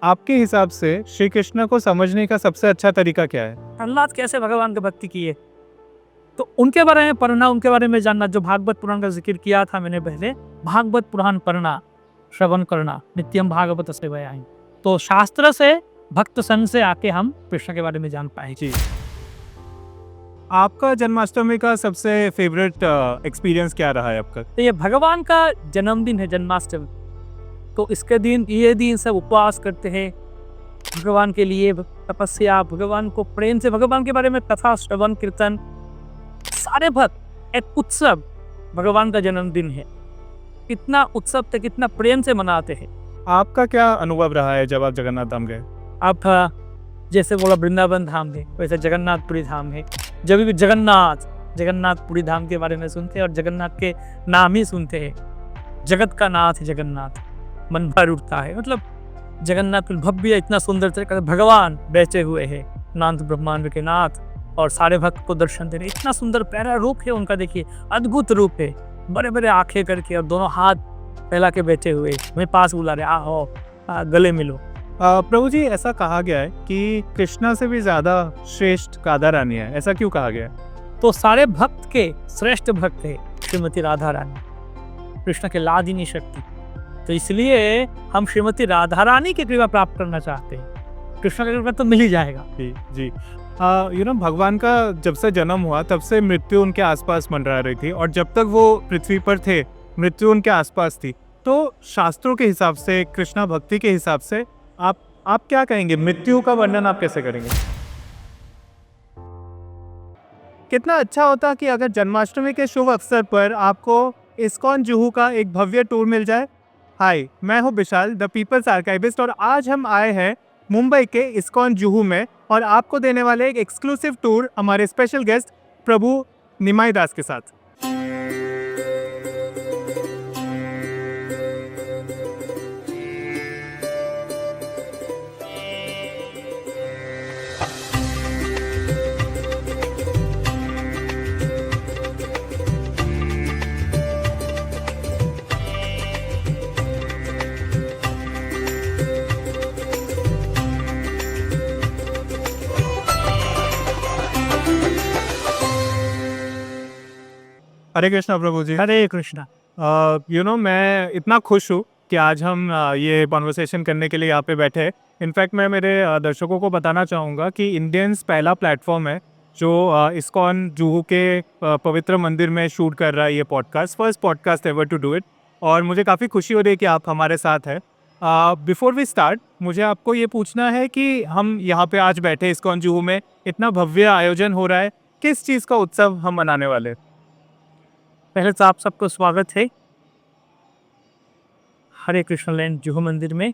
आपके हिसाब से श्री कृष्ण को समझने का सबसे अच्छा तरीका क्या है? प्रहलाद कैसे भगवान की भक्ति की है, तो उनके बारे में पढ़ना, उनके बारे में जानना। जो भागवत पुराण का जिक्र किया था मैंने पहले, भागवत पुराण पढ़ना, श्रवण करना, नित्यम भागवत सेवयामि। तो शास्त्र से, भक्त संग से आके हम कृष्ण के बारे में जान पाएंगे। जी। आपका जन्माष्टमी का सबसे फेवरेट एक्सपीरियंस क्या रहा है आपका? तो ये भगवान का जन्मदिन है, जन्माष्टमी। तो इसके दिन, ये दिन सब उपवास करते हैं भगवान के लिए, तपस्या, भगवान को प्रेम से, भगवान के बारे में कथा, श्रवण, कीर्तन, सारे भक्त एक उत्सव। भगवान का जन्मदिन है, कितना उत्सव थे, कितना प्रेम से मनाते हैं। आपका क्या अनुभव रहा है जब आप जगन्नाथ धाम गए? आप जैसे बोला वृंदावन धाम है, वैसे जगन्नाथपुरी धाम है। जब भी जगन्नाथपुरी धाम के बारे में सुनते हैं और जगन्नाथ के नाम ही सुनते हैं, जगत का नाथ है जगन्नाथ, मन भर उठता है। मतलब जगन्नाथ भव्य, इतना सुंदर तरीके से भगवान बैठे हुए हैं, नाथ ब्रह्मांड के नाथ, और सारे भक्त को दर्शन दे रहे। इतना सुंदर प्यारा रूप है उनका, देखिए अद्भुत रूप है, बड़े बड़े आंखें करके और दोनों हाथ फैला के बैठे हुए हमें पास बुला रहे, आओ गले मिलो। प्रभु जी, ऐसा कहा गया है कि कृष्णा से भी ज्यादा श्रेष्ठ राधा रानी है, ऐसा क्यों कहा गया है? तो सारे भक्त के श्रेष्ठ भक्त है श्रीमती राधा रानी, कृष्ण के लादिनी शक्ति। तो इसलिए हम श्रीमती राधा रानी की कृपा प्राप्त करना चाहते हैं। कृष्ण की कृपा तो मिल ही जाएगा। जी। भगवान का जब से जन्म हुआ तब से मृत्यु उनके आसपास मंडरा रही थी, और जब तक वो पृथ्वी पर थे मृत्यु उनके आसपास थी। तो शास्त्रों के हिसाब से, कृष्णा भक्ति के हिसाब से आप क्या कहेंगे, मृत्यु का वर्णन आप कैसे करेंगे? कितना अच्छा होता कि अगर जन्माष्टमी के शुभ अवसर पर आपको इस्कॉन जुहू का एक भव्य टूर मिल जाए। हाय, मैं हूं विशाल, द पीपल्स आर्काइविस्ट, और आज हम आए हैं मुंबई के इस्कॉन जुहू में, और आपको देने वाले एक एक्सक्लूसिव टूर हमारे स्पेशल गेस्ट प्रभु निमाई दास के साथ। हरे कृष्णा प्रभु जी। हरे कृष्णा। मैं इतना खुश हूँ कि आज हम ये कॉन्वर्सेशन करने के लिए यहाँ पे बैठे हैं। इनफैक्ट मैं मेरे दर्शकों को बताना चाहूँगा कि इंडियंस पहला प्लेटफॉर्म है जो इस्कॉन जुहू के पवित्र मंदिर में शूट कर रहा है ये podcast, first podcast ever to do it, और मुझे काफ़ी खुशी हो रही है कि आप हमारे साथ हैं। बिफोर वी स्टार्ट, मुझे आपको ये पूछना है कि हम यहाँ पे आज बैठे इस्कॉन जुहू में, इतना भव्य आयोजन हो रहा है, किस चीज़ का उत्सव हम मनाने वाले हैं? पहले तो आप सबको स्वागत है हरे कृष्ण लैंड जुहू मंदिर में।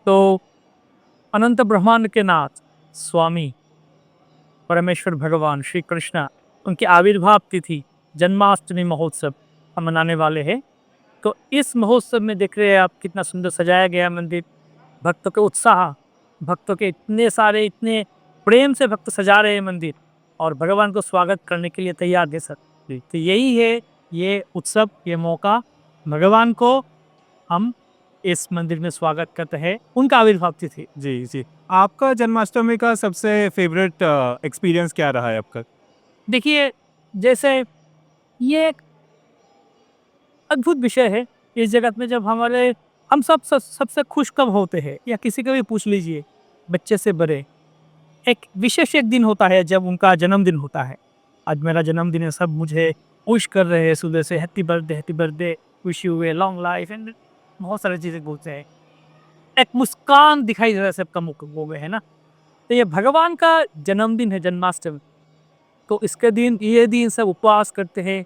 तो अनंत ब्रह्मांड के नाथ स्वामी परमेश्वर भगवान श्री कृष्ण, उनकी आविर्भाव तिथि जन्माष्टमी महोत्सव हम मनाने वाले हैं। तो इस महोत्सव में देख रहे हैं आप, कितना सुंदर सजाया गया मंदिर, भक्तों के उत्साह, भक्तों के इतने सारे, इतने प्रेम से भक्त सजा रहे हैं मंदिर, और भगवान को स्वागत करने के लिए तैयार है सर। तो यही है ये उत्सव, ये मौका, भगवान को हम इस मंदिर में स्वागत करते हैं, उनका आविर्भाव तिथि। जी। आपका जन्माष्टमी का सबसे फेवरेट एक्सपीरियंस क्या रहा है आपका? देखिए, जैसे ये एक अद्भुत विषय है इस जगत में, जब हम सबसे खुश कब होते हैं, या किसी का भी पूछ लीजिए, बच्चे से बड़े, एक विशेष एक दिन होता है जब उनका जन्मदिन होता है। आज मेरा जन्मदिन है, सब मुझे विश कर रहे हैं सुबह से, happy birthday, wish U a long life, and बहुत सारी चीज़ें बोलते हैं। एक मुस्कान दिखाई दे रहा है सबका मुखों में, है ना। तो ये भगवान का जन्मदिन है, जन्माष्टमी। तो इसके दिन, ये दिन सब उपवास करते हैं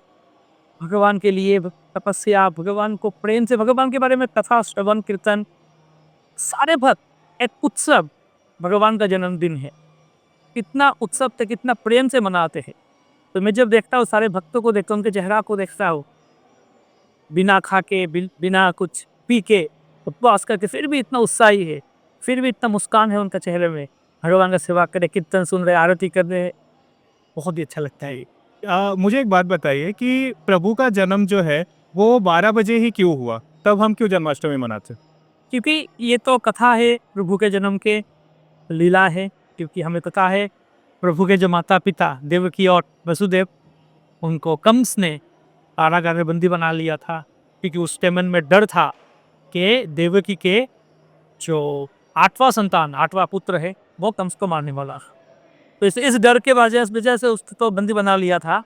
भगवान के लिए, तपस्या, भगवान को प्रेम से, भगवान के बारे में कथा, श्रवण, कीर्तन, सारे भक्त एक उत्सव। भगवान का जन्मदिन है, कितना उत्सव थे, कितना प्रेम से मनाते हैं। तो मैं जब देखता हूँ, सारे भक्तों को देखता हूँ, उनके चेहरा को देखता हूँ, बिना खा के, बिना कुछ पी के, उपवास करके, फिर भी इतना उत्साही है, फिर भी इतना मुस्कान है उनका चेहरे में। भगवान का सेवा करे, कीर्तन सुन रहे, आरती कर रहे, बहुत ही अच्छा लगता है। मुझे एक बात बताइए कि प्रभु का जन्म जो है वो 12 बजे ही क्यों हुआ? तब हम क्यों जन्माष्टमी मनाते? क्योंकि ये तो कथा है प्रभु के जन्म के, लीला है, क्योंकि हमें पता है प्रभु के जो माता पिता देवकी और वसुदेव, उनको कंस ने कारागार में बंदी बना लिया था, क्योंकि उस टाइम में डर था कि देवकी के जो 8वां संतान, 8वां पुत्र है, वो कंस को मारने वाला। तो इस डर के वजह से उसको बंदी बना लिया था।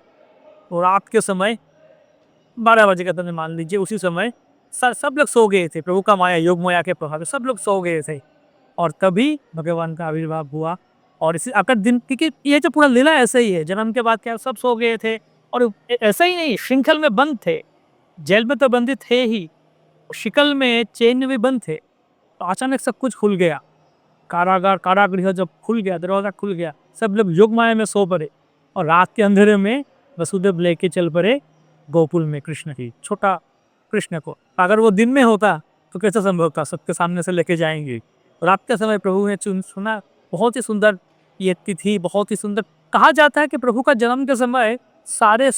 और रात के समय 12 बजे का तुमने मान लीजिए, उसी समय सब लोग सो गए थे, प्रभु का माया योग माया के प्रभाव से सब लोग सो गए थे, और तभी भगवान का आविर्भाव हुआ। और इसी आकर दिन, क्योंकि ये जो पूरा लीला ऐसे ही है, जन्म के बाद क्या सब सो गए थे, और ऐसा ही नहीं, श्रृंखल में बंद थे, जेल में तो बंदी थे ही, शिकल में चेन में भी बंद थे। तो अचानक सब कुछ खुल गया, कारागृह जब खुल गया, दरवाजा खुल गया, सब लोग योग माया में सो पड़े, और रात के अंधेरे में वसुदेव लेके चल पड़े गोकुल में कृष्ण की, छोटा कृष्ण को। अगर वो दिन में होता तो कैसा संभव था, सबके सामने से लेके जाएंगे। रात के समय प्रभु ने सुना, बहुत ही सुंदर ये तिथि, बहुत ही सुंदर। कहा जाता है कि प्रभु का जन्म के समय सारे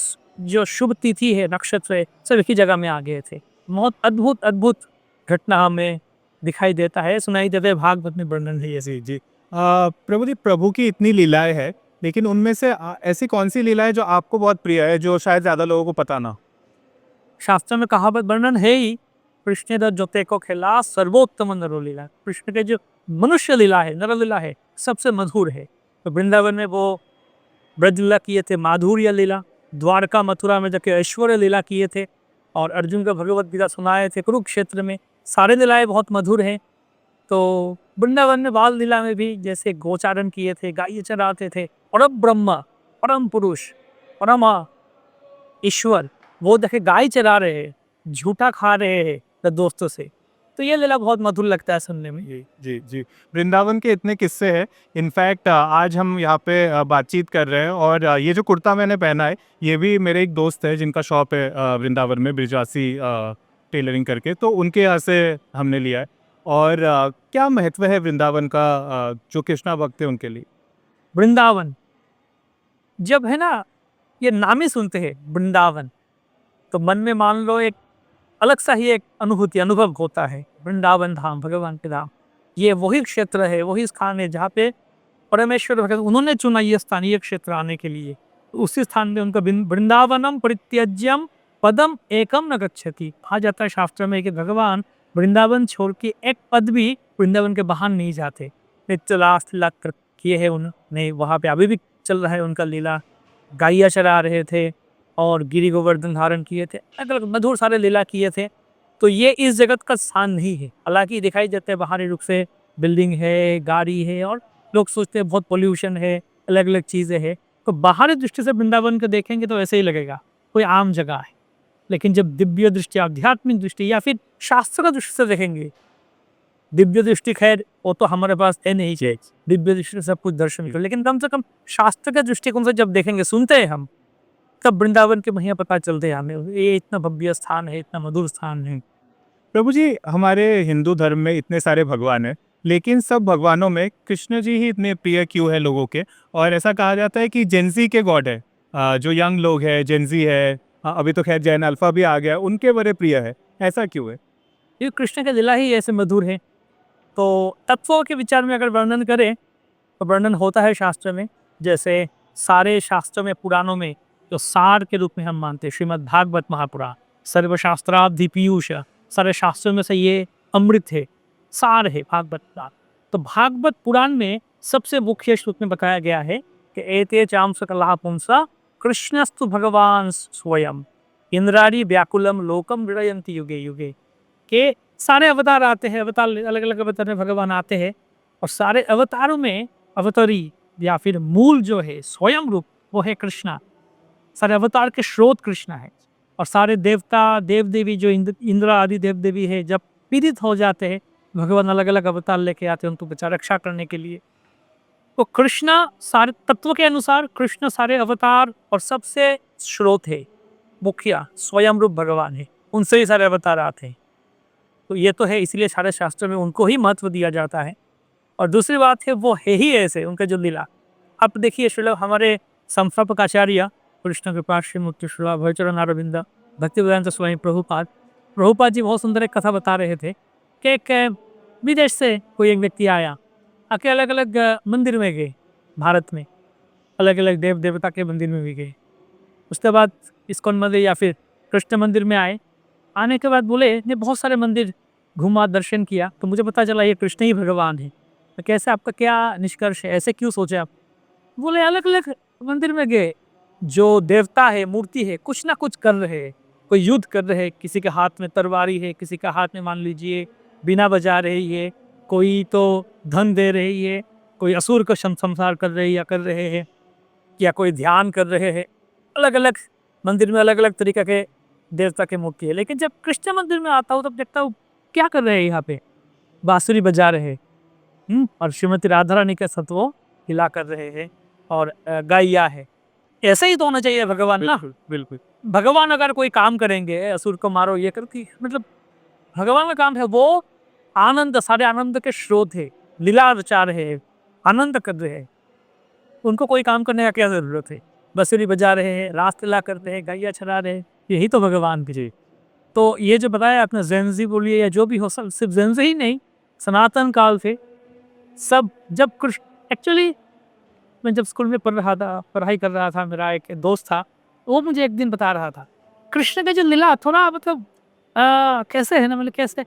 जो शुभ तिथि है, नक्षत्र है, सब एक ही जगह में आ गए थे। बहुत अद्भुत अद्भुत घटना हमें दिखाई देता है, सुनाई देता है, भागवत में वर्णन है ये। जी जी। प्रभु जी, प्रभु की इतनी लीलाएं हैं, लेकिन उनमें से ऐसी कौन सी लीला है जो आपको बहुत प्रिय है, जो शायद ज़्यादा लोगों को पता ना हो? शास्त्र में कहावत वर्णन है ही, कृष्ण द जोते को खेला सर्वोत्तम नरोलीला। कृष्ण के जो मनुष्य लीला है, नरलीला है, सबसे मधुर है। तो वृंदावन में वो ब्रज लीला किए थे, माधुर्य लीला, द्वारका मथुरा में जाके ऐश्वर्य लीला किए थे, और अर्जुन को भगवत गीता सुनाए थे कुरुक्षेत्र में। सारे लीलाएं बहुत मधुर हैं। तो वृंदावन में बाल लीला में भी जैसे गोचारण किए थे, गाय चराते थे, परम ब्रह्म, परम पुरुष, परम ईश्वर, वो देखे गाय चरा रहे हैं, झूठा खा रहे हैं अपने दोस्तों से। तो ये लीला बहुत मधुर लगता है सुनने में। जी जी जी। वृंदावन के इतने किस्से हैं। इनफैक्ट आज हम यहाँ पे बातचीत कर रहे हैं, और ये जो कुर्ता मैंने पहना है, ये भी मेरे एक दोस्त है जिनका शॉप है वृंदावन में, ब्रिजवासी टेलरिंग करके, तो उनके यहाँ से हमने लिया है। और क्या महत्व है वृंदावन का, जो कृष्णा भक्त है उनके लिए? वृंदावन, जब है ना, ये नाम ही सुनते हैं वृंदावन, तो मन में मान लो एक अलग सा ही एक अनुभूति, अनुभव होता है। वृंदावन धाम, भगवान के धाम, ये वही क्षेत्र है, वही स्थान है जहाँ पे परमेश्वर भगवान, उन्होंने चुना ये स्थान, ये क्षेत्र आने के लिए। तो उसी स्थान में उनका वृंदावनम परित्यज्यम पदम एकम न गच्छति। कहा जाता है शास्त्र में कि भगवान वृंदावन छोड़ के एक पद भी वृंदावन के बाहर नहीं जाते। नित्य लास लीला किए है उन्होंने वहाँ पे, अभी भी चल रहा है उनका लीला। गाइया चरा रहे थे और गिरी गोवर्धन धारण किए थे, अलग अलग मधुर सारे लीला किए थे। तो ये इस जगत का स्थान नहीं है। हालांकि दिखाई देते हैं बाहरी रूप से, बिल्डिंग है, गाड़ी है, और लोग सोचते हैं बहुत पोल्यूशन है, अलग अलग चीज़ें हैं। तो बाहरी दृष्टि से वृंदावन को देखेंगे तो ऐसे ही लगेगा कोई आम जगह है। लेकिन जब दिव्य दृष्टि, आध्यात्मिक दृष्टि, या फिर शास्त्र का दृष्टि से देखेंगे, दिव्य दृष्टि खैर वो तो हमारे पास है नहीं, चाहिए दिव्य दृष्टि से सब कुछ दर्शन करो, लेकिन कम से कम शास्त्र के दृष्टिकोण से जब देखेंगे, सुनते हैं हम, तब वृंदावन के महिमा पता चलते हैं हमें। ये इतना भव्य स्थान है, इतना मधुर स्थान है। प्रभु जी, हमारे हिंदू धर्म में इतने सारे भगवान हैं, लेकिन सब भगवानों में कृष्ण जी ही इतने प्रिय क्यों है लोगों के? और ऐसा कहा जाता है कि जेंजी के गॉड है, जो यंग लोग हैं, जेंजी है, अभी तो खैर जैन अल्फा भी आ गया, उनके बड़े प्रिय है। ऐसा क्यों है? ये कृष्ण के लीला ही ऐसे मधुर है। तो तत्वों के विचार में अगर वर्णन करें तो वर्णन होता है शास्त्र में, जैसे सारे शास्त्रों में, पुराणों में जो सार के रूप में हम मानते हैं, श्रीमद् भागवत महापुराण, सर्वशास्त्राब्धि पीयूष, सारे शास्त्रों में से ये अमृत है, सार है भागवत पुराण। तो भागवत पुराण में सबसे मुख्य श्लोक में बताया गया है कि एते चाम सकला पुंसा कृष्णस्तु भगवान स्वयं इंद्रारी व्याकुलम लोकम विरयंति युगे युगे। के सारे अवतार आते हैं, अवतार अलग अलग अवतार में भगवान आते हैं, और सारे अवतारों में अवतरी या फिर मूल जो है स्वयं रूप, वो है कृष्णा। सारे अवतार के स्रोत कृष्णा है। और सारे देवता देव देवी जो इंद्र आदि देव देवी है, जब पीड़ित हो जाते हैं, भगवान अलग अलग अवतार लेके आते हैं उनको बचा रक्षा करने के लिए। तो कृष्णा सारे तत्व के अनुसार कृष्ण सारे अवतार और सबसे स्रोत है, मुखिया स्वयं रूप भगवान है, उनसे ही सारे अवतार आते हैं। तो ये तो है, इसलिए सारे शास्त्र में उनको ही महत्व दिया जाता है। और दूसरी बात है, वो है ही ऐसे उनके जो लीला। अब देखिए श्रील हमारे संस्थापक आचार्य कृष्ण कृपा श्रीमूर्ति श्रील भयचरण अरविंद भक्ति वेदांत स्वामी प्रभुपाद जी बहुत सुंदर एक कथा बता रहे थे कि एक विदेश से कोई एक व्यक्ति आया, आके अलग अलग मंदिर में गए भारत में, अलग अलग देव देवता के मंदिर में भी गए। उसके बाद इस्कॉन मंदिर या फिर कृष्ण मंदिर में आए। आने के बाद बोले ने बहुत सारे मंदिर घूमा, दर्शन किया, तो मुझे पता चला ये कृष्ण ही भगवान है। तो कैसे, आपका क्या निष्कर्ष है, ऐसे क्यों सोचे आप? बोले अलग अलग मंदिर में गए, जो देवता है, मूर्ति है, कुछ ना कुछ कर रहे हैं। कोई युद्ध कर रहे हैं, किसी के हाथ में तलवारी है, किसी के हाथ में मान लीजिए बीना बजा रही है, कोई तो धन दे रही है, कोई असुर का संहार कर रही या कर रहे हैं, या कोई ध्यान कर रहे हैं। अलग अलग मंदिर में अलग अलग तरीके के देवता की मूर्ति है। लेकिन जब कृष्ण मंदिर में आता हूँ तब देखता हूँ क्या कर रहे हैं यहाँ पे, बांसुरी बजा रहे हैं, और श्रीमती राधा रानी के साथ वो हिला कर रहे हैं, और गाया है। ऐसे ही तो होना चाहिए भगवान ना। बिल्कुल। भगवान अगर कोई काम करेंगे, असुर को मारो, ये करती, मतलब भगवान का काम है वो आनंद, सारे आनंद के स्रोत है, लीला रचा रहे हैं, आनंद कर रहे हैं। उनको कोई काम करने का क्या जरूरत है? बांसुरी बजा रहे हैं, रास लीला करते हैं, गैया चरा रहे हैं, यही तो भगवान की जी। तो ये जो बताया आपने, ज़ेन बोलिए या जो भी हो, सब सिर्फ ज़ेन ही नहीं, सनातन काल से सब, जब कृष्ण, एक्चुअली मैं जब स्कूल में पढ़ रहा था, पढ़ाई कर रहा था, मेरा एक दोस्त था, वो मुझे एक दिन बता रहा था कृष्ण का जो लीला थोड़ा मतलब कैसे है ना, मतलब कैसे,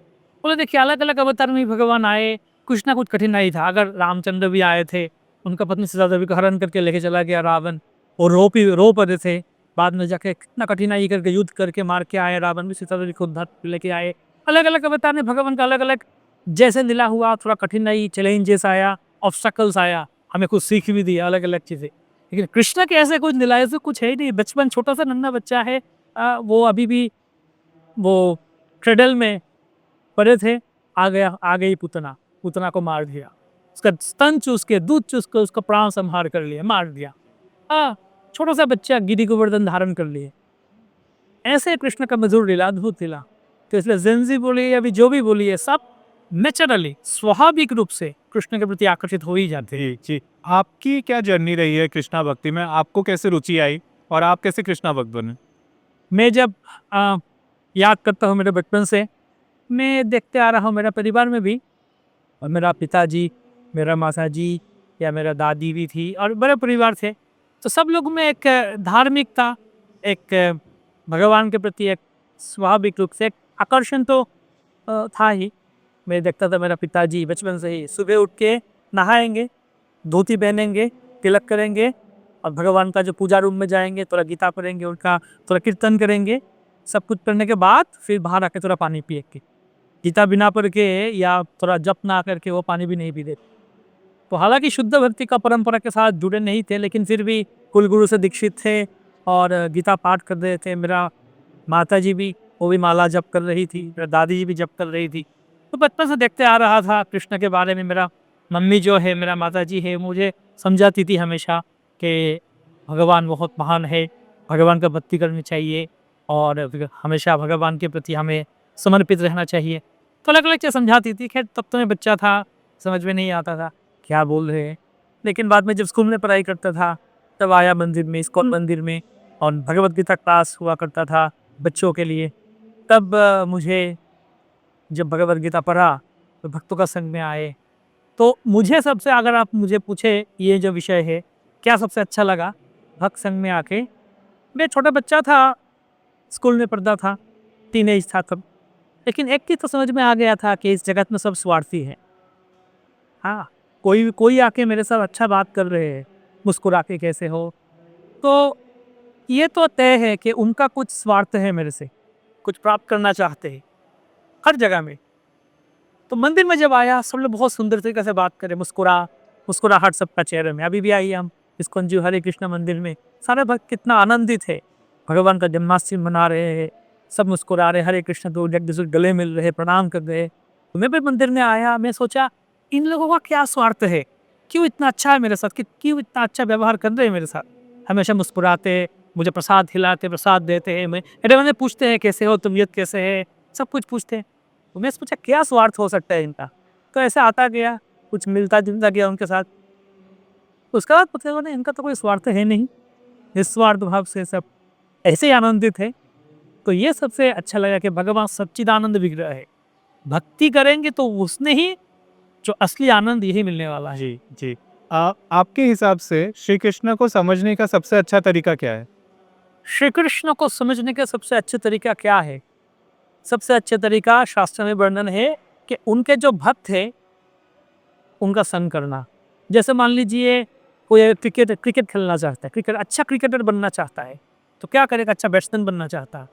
बोले देखिए अलग अलग अवतार में भगवान आए, कुछ ना कुछ कठिनाई था। अगर रामचंद्र भी आए थे, उनका पत्नी सीता देवी का हरण करके लेके चला गया रावण, और रो पड़े थे, बाद में जाके कितना कठिनाई करके युद्ध करके मार के आए रावण भी, सीता देवी को उद्धार लेके आए। अलग अलग अवतार में भगवान का अलग अलग जैसे लीला हुआ, थोड़ा कठिनाई, चैलेंजेस आया, ऑब्स्टकल्स आया, हमें कुछ सीख भी दिया, अलग अलग चीज़ें। लेकिन कृष्ण के ऐसे कुछ लीला, ऐसे कुछ है ही नहीं। बचपन, छोटा सा नन्हा बच्चा है, वो अभी भी वो क्रेडल में पड़े थे, आ गई पूतना, पूतना को मार दिया, उसका स्तन चूस के, दूध चूस के उसका प्राण संहार कर लिया, मार दिया। छोटा सा बच्चा गिरी गोवर्धन धारण कर लिए। ऐसे कृष्ण का मधुर लीला, अद्भुत लीला। तो इसलिए जेंजी बोलिए, अभी जो भी बोलिए, सब नेचुरली, स्वाभाविक रूप से कृष्ण के प्रति आकर्षित हो ही जाते हैं। जी, जी। आपकी क्या जर्नी रही है कृष्णा भक्ति में? आपको कैसे रुचि आई और आप कैसे कृष्णा भक्त बने? मैं जब याद करता हूँ मेरे बचपन से, मैं देखते आ रहा हूँ मेरा परिवार में भी, और मेरा पिताजी, मेरा माताजी या मेरा दादी भी थी, और बड़े परिवार थे, तो सब लोग में एक धार्मिकता, एक भगवान के प्रति एक स्वाभाविक रूप से एक आकर्षण तो था ही। मैं देखता था मेरा पिताजी बचपन से ही सुबह उठ के नहाएंगे, धोती पहनेंगे, तिलक करेंगे, और भगवान का जो पूजा रूम में जाएंगे, थोड़ा गीता पढ़ेंगे, उनका थोड़ा कीर्तन करेंगे, सब कुछ करने के बाद फिर बाहर आके थोड़ा पानी पिएंगे। गीता बिना पढ़ के या थोड़ा जप ना करके वो पानी भी नहीं पीते। तो हालांकि शुद्ध भक्ति का परंपरा के साथ जुड़े नहीं थे, लेकिन फिर भी कुलगुरु से दीक्षित थे और गीता पाठ कर रहे थे। मेरा माताजी भी, वो भी माला जप कर रही थी, मेरा दादी जी भी जप कर रही थी। तो बचपन से देखते आ रहा था कृष्ण के बारे में। मेरा मम्मी जो है, मेरा माताजी है, मुझे समझाती थी हमेशा कि भगवान बहुत महान है, भगवान का भक्ति करनी चाहिए, और हमेशा भगवान के प्रति हमें समर्पित रहना चाहिए। तो अलग अलग चीज़ समझाती थी। खैर तब तो मैं बच्चा था, समझ में नहीं आता था क्या बोल रहे हैं। लेकिन बाद में जब स्कूल में पढ़ाई करता था, तब आया मंदिर में, इस्कॉन मंदिर में, और भगवत गीता क्लास हुआ करता था बच्चों के लिए। तब मुझे जब भगवत गीता पढ़ा तो भक्तों का संग में आए। तो मुझे सबसे, अगर आप मुझे पूछे ये जो विषय है, क्या सबसे अच्छा लगा भक्त संग में आके, मैं छोटा बच्चा था, स्कूल में पढ़ता था, टीनेज था तब। लेकिन एक चीज़ तो समझ में आ गया था कि इस जगत में सब स्वार्थी हैं। हाँ, कोई आके मेरे साथ अच्छा बात कर रहे हैं, मुस्कुरा के कैसे हो, तो ये तो तय है कि उनका कुछ स्वार्थ है मेरे से, कुछ प्राप्त करना चाहते हैं हर जगह में। तो मंदिर में जब आया, सब लोग बहुत सुंदर तरीके से बात करें, मुस्कुराहट सबका चेहरे में। अभी भी आइए हम इस्कॉन जी हरे कृष्ण मंदिर में, सारे भक्त कितना आनंदित है, भगवान का जन्माष्टमी मना रहे हैं, सब मुस्कुरा रहे, हरे कृष्ण तो एक दूसरे गले मिल रहे, प्रणाम कर रहे। तो मैं भी मंदिर में आया, मैं सोचा इन लोगों का क्या स्वार्थ है, क्यों इतना अच्छा है मेरे साथ, कि क्यों इतना अच्छा व्यवहार कर रहे हैं मेरे साथ, हमेशा मुस्कुराते, मुझे प्रसाद खिलाते, प्रसाद देते हैं, मैंने पूछते हैं कैसे हो, तबीयत कैसे है, सब कुछ पूछते हैं। तो मैं सोचा क्या स्वार्थ हो सकता है इनका। तो ऐसे आता गया, कुछ मिलता जुलता गया उनके साथ। उसके बाद पता चला इनका तो कोई स्वार्थ है नहीं, निस्वार्थ भाव से सब ऐसे ही आनंदित है। तो ये सबसे अच्छा लगा कि भगवान सच्चिदानंद विग्रह है, भक्ति करेंगे तो उसमें ही जो असली आनंद यही मिलने वाला है। जी, जी। आपके हिसाब से श्री कृष्ण को समझने का सबसे अच्छा तरीका क्या है? श्री कृष्ण को समझने का सबसे अच्छा तरीका क्या है? सबसे अच्छा तरीका शास्त्र में वर्णन है कि उनके जो भक्त है उनका संग करना। जैसे मान लीजिए कोई क्रिकेट क्रिकेट खेलना चाहता है, क्रिकेट अच्छा क्रिकेटर बनना चाहता है, तो क्या करेगा? अच्छा बैट्समैन बनना चाहता है।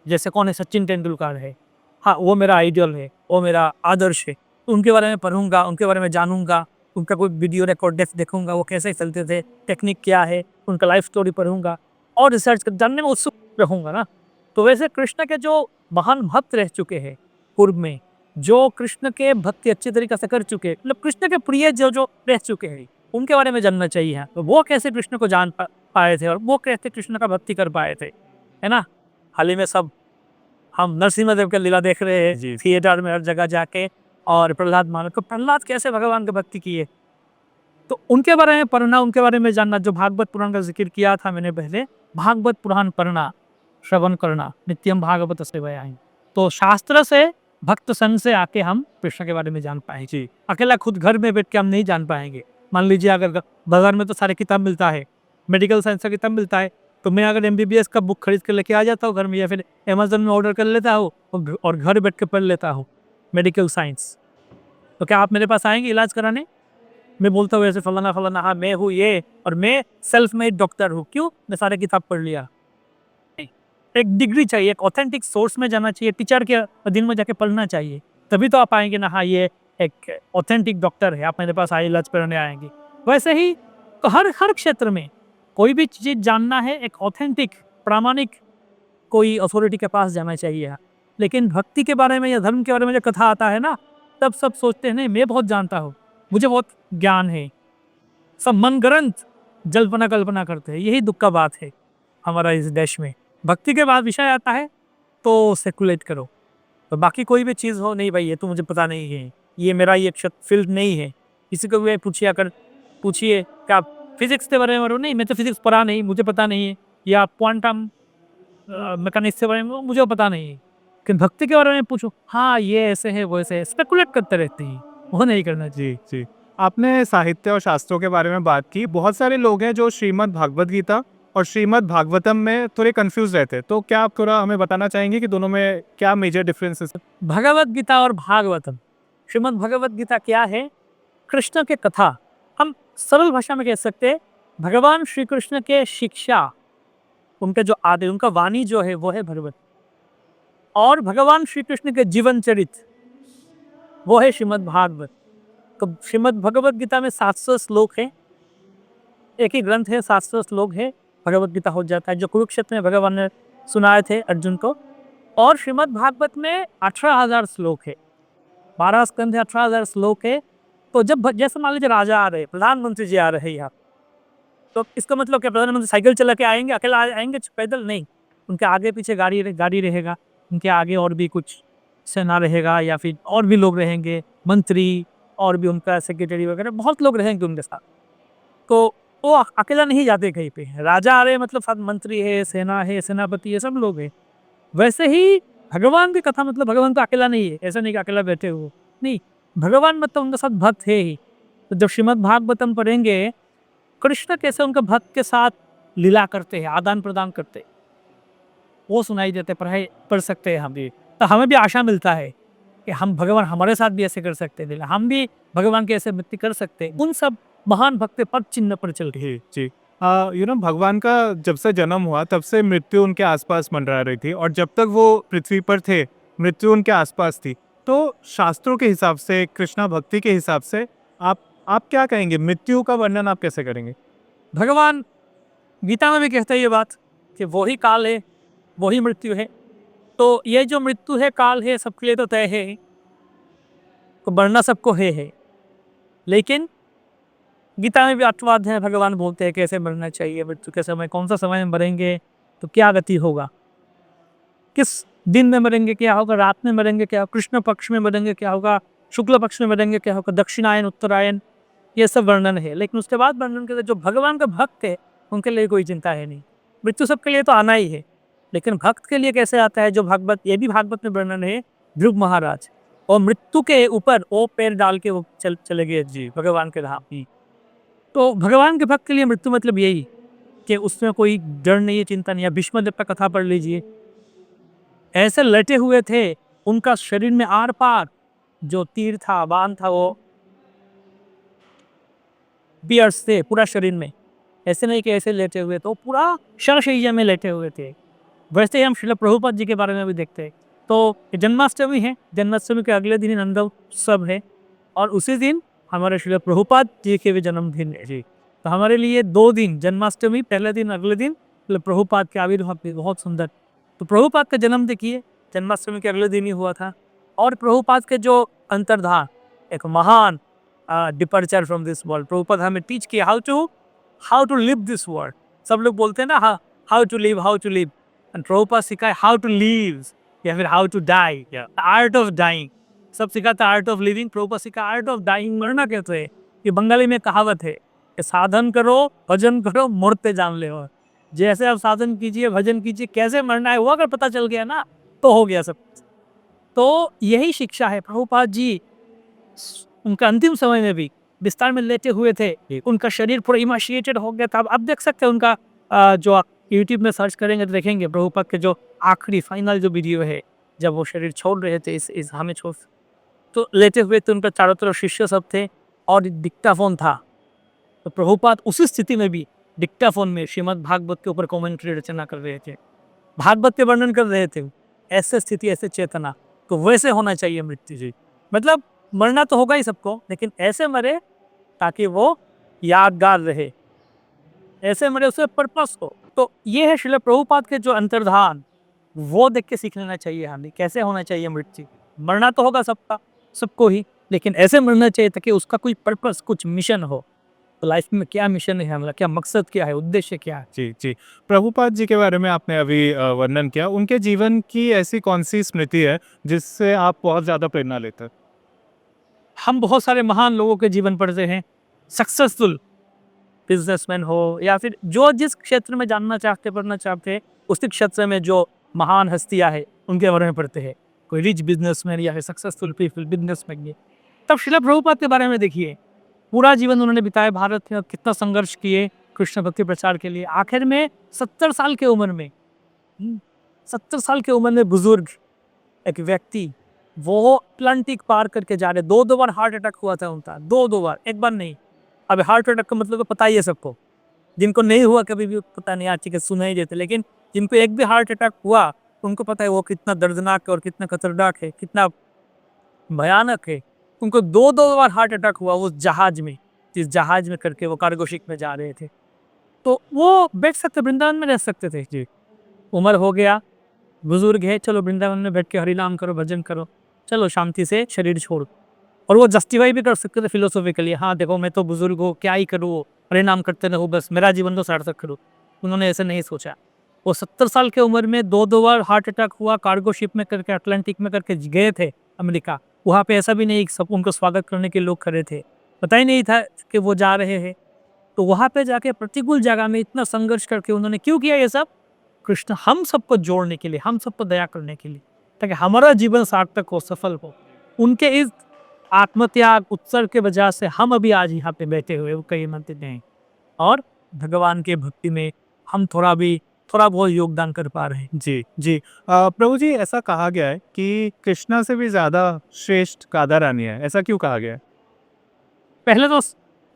जैसे कौन है? सचिन तेंदुलकर है। हाँ, वो मेरा आइडियल है, वो मेरा आदर्श है। तो उनके बारे में पढ़ूँगा, उनके बारे में जानूँगा, उनका कोई वीडियो रिकॉर्ड देखूँगा, वो कैसे चलते थे, टेक्निक क्या है, उनका लाइफ स्टोरी पढ़ूँगा और रिसर्च कर जानने में उत्सुक रहूँगा ना। तो वैसे कृष्ण के जो महान भक्त रह चुके हैं पूर्व में, जो कृष्ण के भक्ति अच्छी तरीके से कर चुके हैं, मतलब कृष्ण के प्रिय जो जो रह चुके हैं, उनके बारे में जानना चाहिए। तो वो कैसे कृष्ण को जान पाए थे और वो कैसे कृष्ण का भक्ति कर पाए थे, है ना? हाल ही में सब हम नरसिम्हा का लीला देख रहे हैं जी। थिएटर में हर जगह जाके। और प्रहलाद महाराज को, प्रहलाद कैसे भगवान की भक्ति किए, तो उनके बारे में पढ़ना, उनके बारे में जानना। जो भागवत पुराण का जिक्र किया था मैंने पहले, भागवत पुराण पढ़ना, श्रवण करना, नित्यम भागवत सेवयामि। तो शास्त्र से, भक्त संग से आके हम कृष्ण के बारे में जान पाएंगे। जी। अकेला खुद घर में बैठ के हम नहीं जान पाएंगे। मान लीजिए अगर बाजार में तो सारे किताब मिलता है, मेडिकल साइंस का किताब मिलता है, तो मैं अगर MBBS का बुक खरीद कर लेके आ जाता हूँ घर में, या फिर अमेजोन में ऑर्डर कर लेता हूँ और घर बैठ के पढ़ लेता हूँ मेडिकल साइंस, तो क्या आप मेरे पास आएंगे इलाज कराने? मैं बोलता हूँ ऐसे फलाना फलाना, हाँ मैं हूँ ये, और मैं सेल्फ मेड डॉक्टर हूँ। क्यों? मैं सारे किताब पढ़ लिया। एक डिग्री चाहिए, एक ऑथेंटिक सोर्स में जाना चाहिए, टीचर के अधीन में जाके पढ़ना चाहिए, तभी तो आप आएंगे ना, हाँ ये एक ऑथेंटिक डॉक्टर है, आप मेरे पास आए इलाज कराने आएंगे। वैसे ही तो हर हर क्षेत्र में कोई भी चीज़ जानना है, एक ऑथेंटिक प्रामाणिक कोई अथॉरिटी के पास जाना चाहिए। लेकिन भक्ति के बारे में या धर्म के बारे में जब कथा आता है ना, तब सब सोचते हैं नहीं मैं बहुत जानता हूँ, मुझे बहुत ज्ञान है। सब मनगढ़ंत जल्पना कल्पना करते हैं। यही दुख का बात है हमारा इस देश में। भक्ति के बाद विषय आता है तो सेकुलेट करो, तो बाकी कोई भी चीज़ हो, नहीं भाई ये तो मुझे पता नहीं है, ये मेरा ये फील्ड नहीं है। किसी को भी पूछिए, अगर पूछिए क्या फिजिक्स के बारे में, नहीं मैं तो फिजिक्स पढ़ा नहीं, मुझे पता नहीं है, या क्वांटम मैकेनिक्स के बारे में मुझे पता नहीं है। लेकिन भक्ति के बारे में पूछो, हाँ ये ऐसे है वो ऐसे है, स्पेकुलेट करते रहते हैं, वो नहीं करना चाहिए। जी, जी। आपने साहित्य और शास्त्रों के बारे में बात की। बहुत सारे लोग हैं जो श्रीमद् भागवत गीता और श्रीमद् भागवतम में थोड़े कन्फ्यूज़ रहते हैं। तो क्या आप थोड़ा हमें बताना चाहेंगे कि दोनों में क्या मेजर डिफरेंसेस हैं? भगवत गीता और भागवतम, श्रीमद् भगवत गीता क्या है? कृष्ण के कथा, हम सरल भाषा में कह सकते हैं भगवान श्री कृष्ण के शिक्षा, उनके जो आदि, उनका वाणी जो है वो है भगवत। और भगवान श्री कृष्ण के जीवन चरित्र वो है श्रीमद् भागवत। तो श्रीमद् भगवत गीता में 700 श्लोक है, एक ही ग्रंथ है, 700 श्लोक है, भगवत गीता हो जाता है, जो कुरुक्षेत्र में भगवान ने सुनाए थे अर्जुन को। और श्रीमद् भागवत में 18,000 श्लोक है, 12 स्कंध है, 18,000 श्लोक है। तो जब जैसे मान लीजिए राजा आ रहे, प्रधानमंत्री जी आ रहे हैं यहाँ, तो इसका मतलब क्या प्रधानमंत्री साइकिल चला के आएंगे, अकेला आएंगे पैदल? नहीं, उनके आगे पीछे गाड़ी रहेगा, उनके आगे और भी कुछ सेना रहेगा, या फिर और भी लोग रहेंगे, मंत्री, और भी उनका सेक्रेटरी वगैरह, बहुत लोग रहेंगे उनके साथ। तो वो अकेला नहीं जाते कहीं पे, राजा आ रहे मतलब साथ मंत्री है, सेना है, सेनापति है, सब लोग हैं। वैसे ही भगवान की कथा मतलब भगवान तो अकेला नहीं है, ऐसा नहीं कि अकेला बैठे हुए, नहीं, भगवान मतलब उनके साथ भक्त है ही। तो जब श्रीमद् भागवतम पढ़ेंगे, कृष्ण कैसे उनके भक्त के साथ लीला करते हैं, आदान प्रदान करते हैं, वो सुनाई देते, पढ़ सकते हैं हम भी। तो हमें भी आशा मिलता है कि हम भगवान हमारे साथ भी ऐसे कर सकते हैं लीला, हम भी भगवान के ऐसे भक्ति कर सकते हैं। उन सब महान भक्त पद चिन्ह पर चल के। जी, जी। भगवान का जब से जन्म हुआ तब से मृत्यु उनके आसपास मंडरा रही थी, और जब तक वो पृथ्वी पर थे मृत्यु उनके आसपास थी। तो शास्त्रों के हिसाब से, कृष्णा भक्ति के हिसाब से आप क्या कहेंगे, मृत्यु का वर्णन आप कैसे करेंगे? भगवान गीता में भी कहते हैं ये बात कि वही काल है, वही मृत्यु है। तो ये जो मृत्यु है, काल है, सबके लिए तो तय है, तो मरना सबको है। लेकिन गीता में भी 8वां अध्याय भगवान बोलते हैं कैसे मरना चाहिए, मृत्यु के समय, कौन सा समय में मरेंगे, तो क्या गति होगा, किस दिन में मरेंगे क्या होगा, रात में मरेंगे क्या होगा, कृष्ण पक्ष में मरेंगे क्या होगा, शुक्ल पक्ष में मरेंगे क्या होगा, दक्षिणायन उत्तरायण, ये सब वर्णन है। लेकिन उसके बाद वर्णन करते जो भगवान का भक्त है उनके लिए कोई चिंता है नहीं, मृत्यु सबके लिए तो आना ही है। लेकिन भक्त के लिए कैसे आता है, जो भागवत, ये भी भागवत में वर्णन है, ध्रुव महाराज, और मृत्यु के ऊपर वो पैर डाल के वो चले गए जी भगवान के धाम। तो भगवान के भक्त के लिए मृत्यु मतलब यही कि उसमें कोई डर नहीं है, चिंता नहीं है। भीष्म देव का कथा पढ़ लीजिए, ऐसे लटे हुए थे, उनका शरीर में आर पार जो तीर था, बाण था, वो बियर्स थे पूरा शरीर में। ऐसे नहीं कि ऐसे लेटे हुए, तो पूरा शरशैया में लेटे हुए थे। वैसे ही हम श्रील प्रभुपाद जी के बारे में भी देखते हैं। तो जन्माष्टमी है, जन्माष्टमी के अगले दिन नंद उत्सव है, और उसी दिन हमारे श्रील प्रभुपाद जी के भी जन्मदिन है जी। तो हमारे लिए 2 दिन, जन्माष्टमी पहले दिन, अगले दिन श्रील प्रभुपाद के आविर्भाव भी बहुत सुंदर। तो प्रभुपाद का जन्म देखिए जन्माष्टमी के अगले दिन ही हुआ था, और प्रभुपाद के जो अंतर्धान, एक महान departure from this world. Prabhupada हमें टीच किया how to live this world. सब लोग बोलते हैं ना how to live, and Prabhupada सिखाए हाउ टू लिव, या फिर how to die, art of dying. सब सिखाता आर्ट ऑफ लिविंग, प्रभुपाद सिखा आर्ट ऑफ डाइंग, मरना कहते हैं। ये बंगाली में कहावत है कि साधन करो, भजन करो, मरते जान ले। और जैसे आप साधन कीजिए, भजन कीजिए, कैसे मरना है वो अगर पता चल गया ना, तो हो गया सब। तो यही शिक्षा है। प्रभुपाद जी उनका अंतिम समय में भी बिस्तर में लेटे हुए थे, उनका शरीर पूरा इमाशिएटेड हो गया था। अब देख सकते हैं उनका जो आप यूट्यूब में सर्च करेंगे तो देखेंगे प्रभुपाद के जो आखिरी फाइनल जो वीडियो है, जब वो शरीर छोड़ रहे थे, इस हमें छोड़, तो लेटे हुए थे, उनका चारों तरफ शिष्य सब थे, और डिक्टाफोन था। तो प्रभुपाद उसी स्थिति में भी डिक्टाफोन में श्रीमद् भागवत के ऊपर कमेंट्री रचना कर रहे थे, भागवत के वर्णन कर रहे थे। ऐसे स्थिति, ऐसे चेतना, तो वैसे होना चाहिए मृत्यु जी। मतलब मरना तो होगा ही सबको, लेकिन ऐसे मरे ताकि वो यादगार रहे, ऐसे मरे उसमें पर्पस हो। तो ये है श्रील प्रभुपाद के जो अंतर्धान, वो देख के सीख लेना चाहिए हमें कैसे होना चाहिए मृत्यु। मरना तो होगा सबको ही, लेकिन ऐसे मरना चाहिए ताकि उसका कोई पर्पस, कुछ मिशन हो। तो लाइफ में क्या मिशन है हमारा, क्या मकसद, क्या है, उद्देश्य क्या है। जी, जी। प्रभुपाद जी के बारे में आपने अभी वर्णन किया। उनके जीवन की ऐसी कौन-सी स्मृति है, जिससे आप बहुत ज़्यादा प्रेरणा लेते हैं? हम बहुत सारे महान लोगों के जीवन पढ़ते हैं, सक्सेसफुल बिजनेसमैन हो, या फिर जो जिस क्षेत्र में जानना चाहते, पढ़ना चाहते हैं, उसी क्षेत्र में जो महान हस्तियां हैं, उनके बारे में पढ़ते हैं। कोई रिच बिजनेसमैन या फिर सक्सेसफुल पीपल, बिजनेसमैन। तब श्रील प्रभुपाद के बारे में देखिए, पूरा जीवन उन्होंने बिताया भारत में, और कितना संघर्ष किए कृष्ण भक्ति प्रचार के लिए। आखिर में 70 साल की उम्र में, 70 साल की उम्र में बुजुर्ग एक व्यक्ति, वो अटलांटिक पार करके जा रहे। 2 बार हार्ट अटैक हुआ था उनका, 2 बार, एक बार नहीं। अब हार्ट अटैक का मतलब तो पता ही है सबको, जिनको नहीं हुआ कभी भी पता नहीं, आज के सुना ही देते, लेकिन जिनको एक भी हार्ट अटैक हुआ उनको पता है वो कितना दर्दनाक है और कितना खतरनाक है, कितना भयानक है। उनको 2 बार हार्ट अटैक हुआ उस जहाज में, जिस जहाज में करके वो कार्गो शिप में जा रहे थे। तो वो बैठ सकते, वृंदावन में रह सकते थे जी। उम्र हो गया, बुजुर्ग है, चलो वृंदावन में बैठ के हरिनाम करो, भजन करो, चलो शांति से शरीर छोड़। और वो जस्टिफाई भी कर सकते थे फिलोसॉफिकली, हाँ देखो मैं तो बुजुर्ग हूँ, क्या ही करूँ, हरिनाम करते रहो, बस मेरा जीवन तो सार्थक करूँ। उन्होंने ऐसे नहीं सोचा। वो 70 साल की उम्र में 2 बार हार्ट अटैक हुआ, कार्गो शिप में करके, अटलांटिक में करके गए थे अमेरिका। वहाँ पे ऐसा भी नहीं सब उनको स्वागत करने के लोग खड़े थे, पता ही नहीं था कि वो जा रहे हैं। तो वहाँ पे जाके प्रतिकूल जगह में इतना संघर्ष करके उन्होंने क्यों किया ये सब? कृष्ण हम सबको जोड़ने के लिए, हम सबको दया करने के लिए, ताकि हमारा जीवन सार्थक हो, सफल हो। उनके इस आत्मत्याग, उत्सर्ग के वजह से हम अभी आज यहाँ पे बैठे हुए वो कई मंदिर हैं, और भगवान के भक्ति में हम थोड़ा बहुत योगदान कर पा रहे हैं। जी, जी। प्रभु जी, ऐसा कहा गया है कि कृष्णा से भी ज़्यादा श्रेष्ठ राधा रानी है, ऐसा क्यों कहा गया है? पहले तो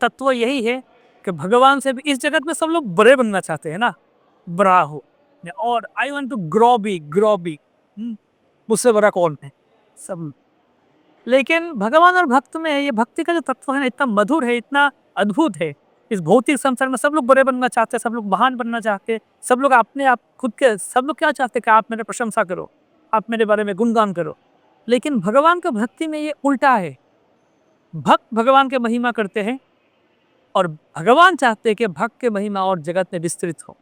तत्व यही है कि भगवान से भी इस जगत में सब लोग बड़े बनना चाहते हैं ना, बड़ा हो, और I want to grow big, मुझसे बड़ा कौन है सब। लेकिन भगवान और भक्त में ये भक्ति का जो तत्व है ना, इतना मधुर है, इतना अद्भुत है। इस भौतिक संसार में सब लोग बड़े बनना चाहते हैं, सब लोग महान बनना चाहते हैं, सब लोग अपने आप खुद के, सब लोग क्या चाहते हैं कि आप मेरे प्रशंसा करो, आप मेरे बारे में गुणगान करो। लेकिन भगवान का भक्ति में ये उल्टा है। भक्त भगवान के महिमा करते हैं, और भगवान चाहते हैं कि भक्त के महिमा और जगत में विस्तृत हो।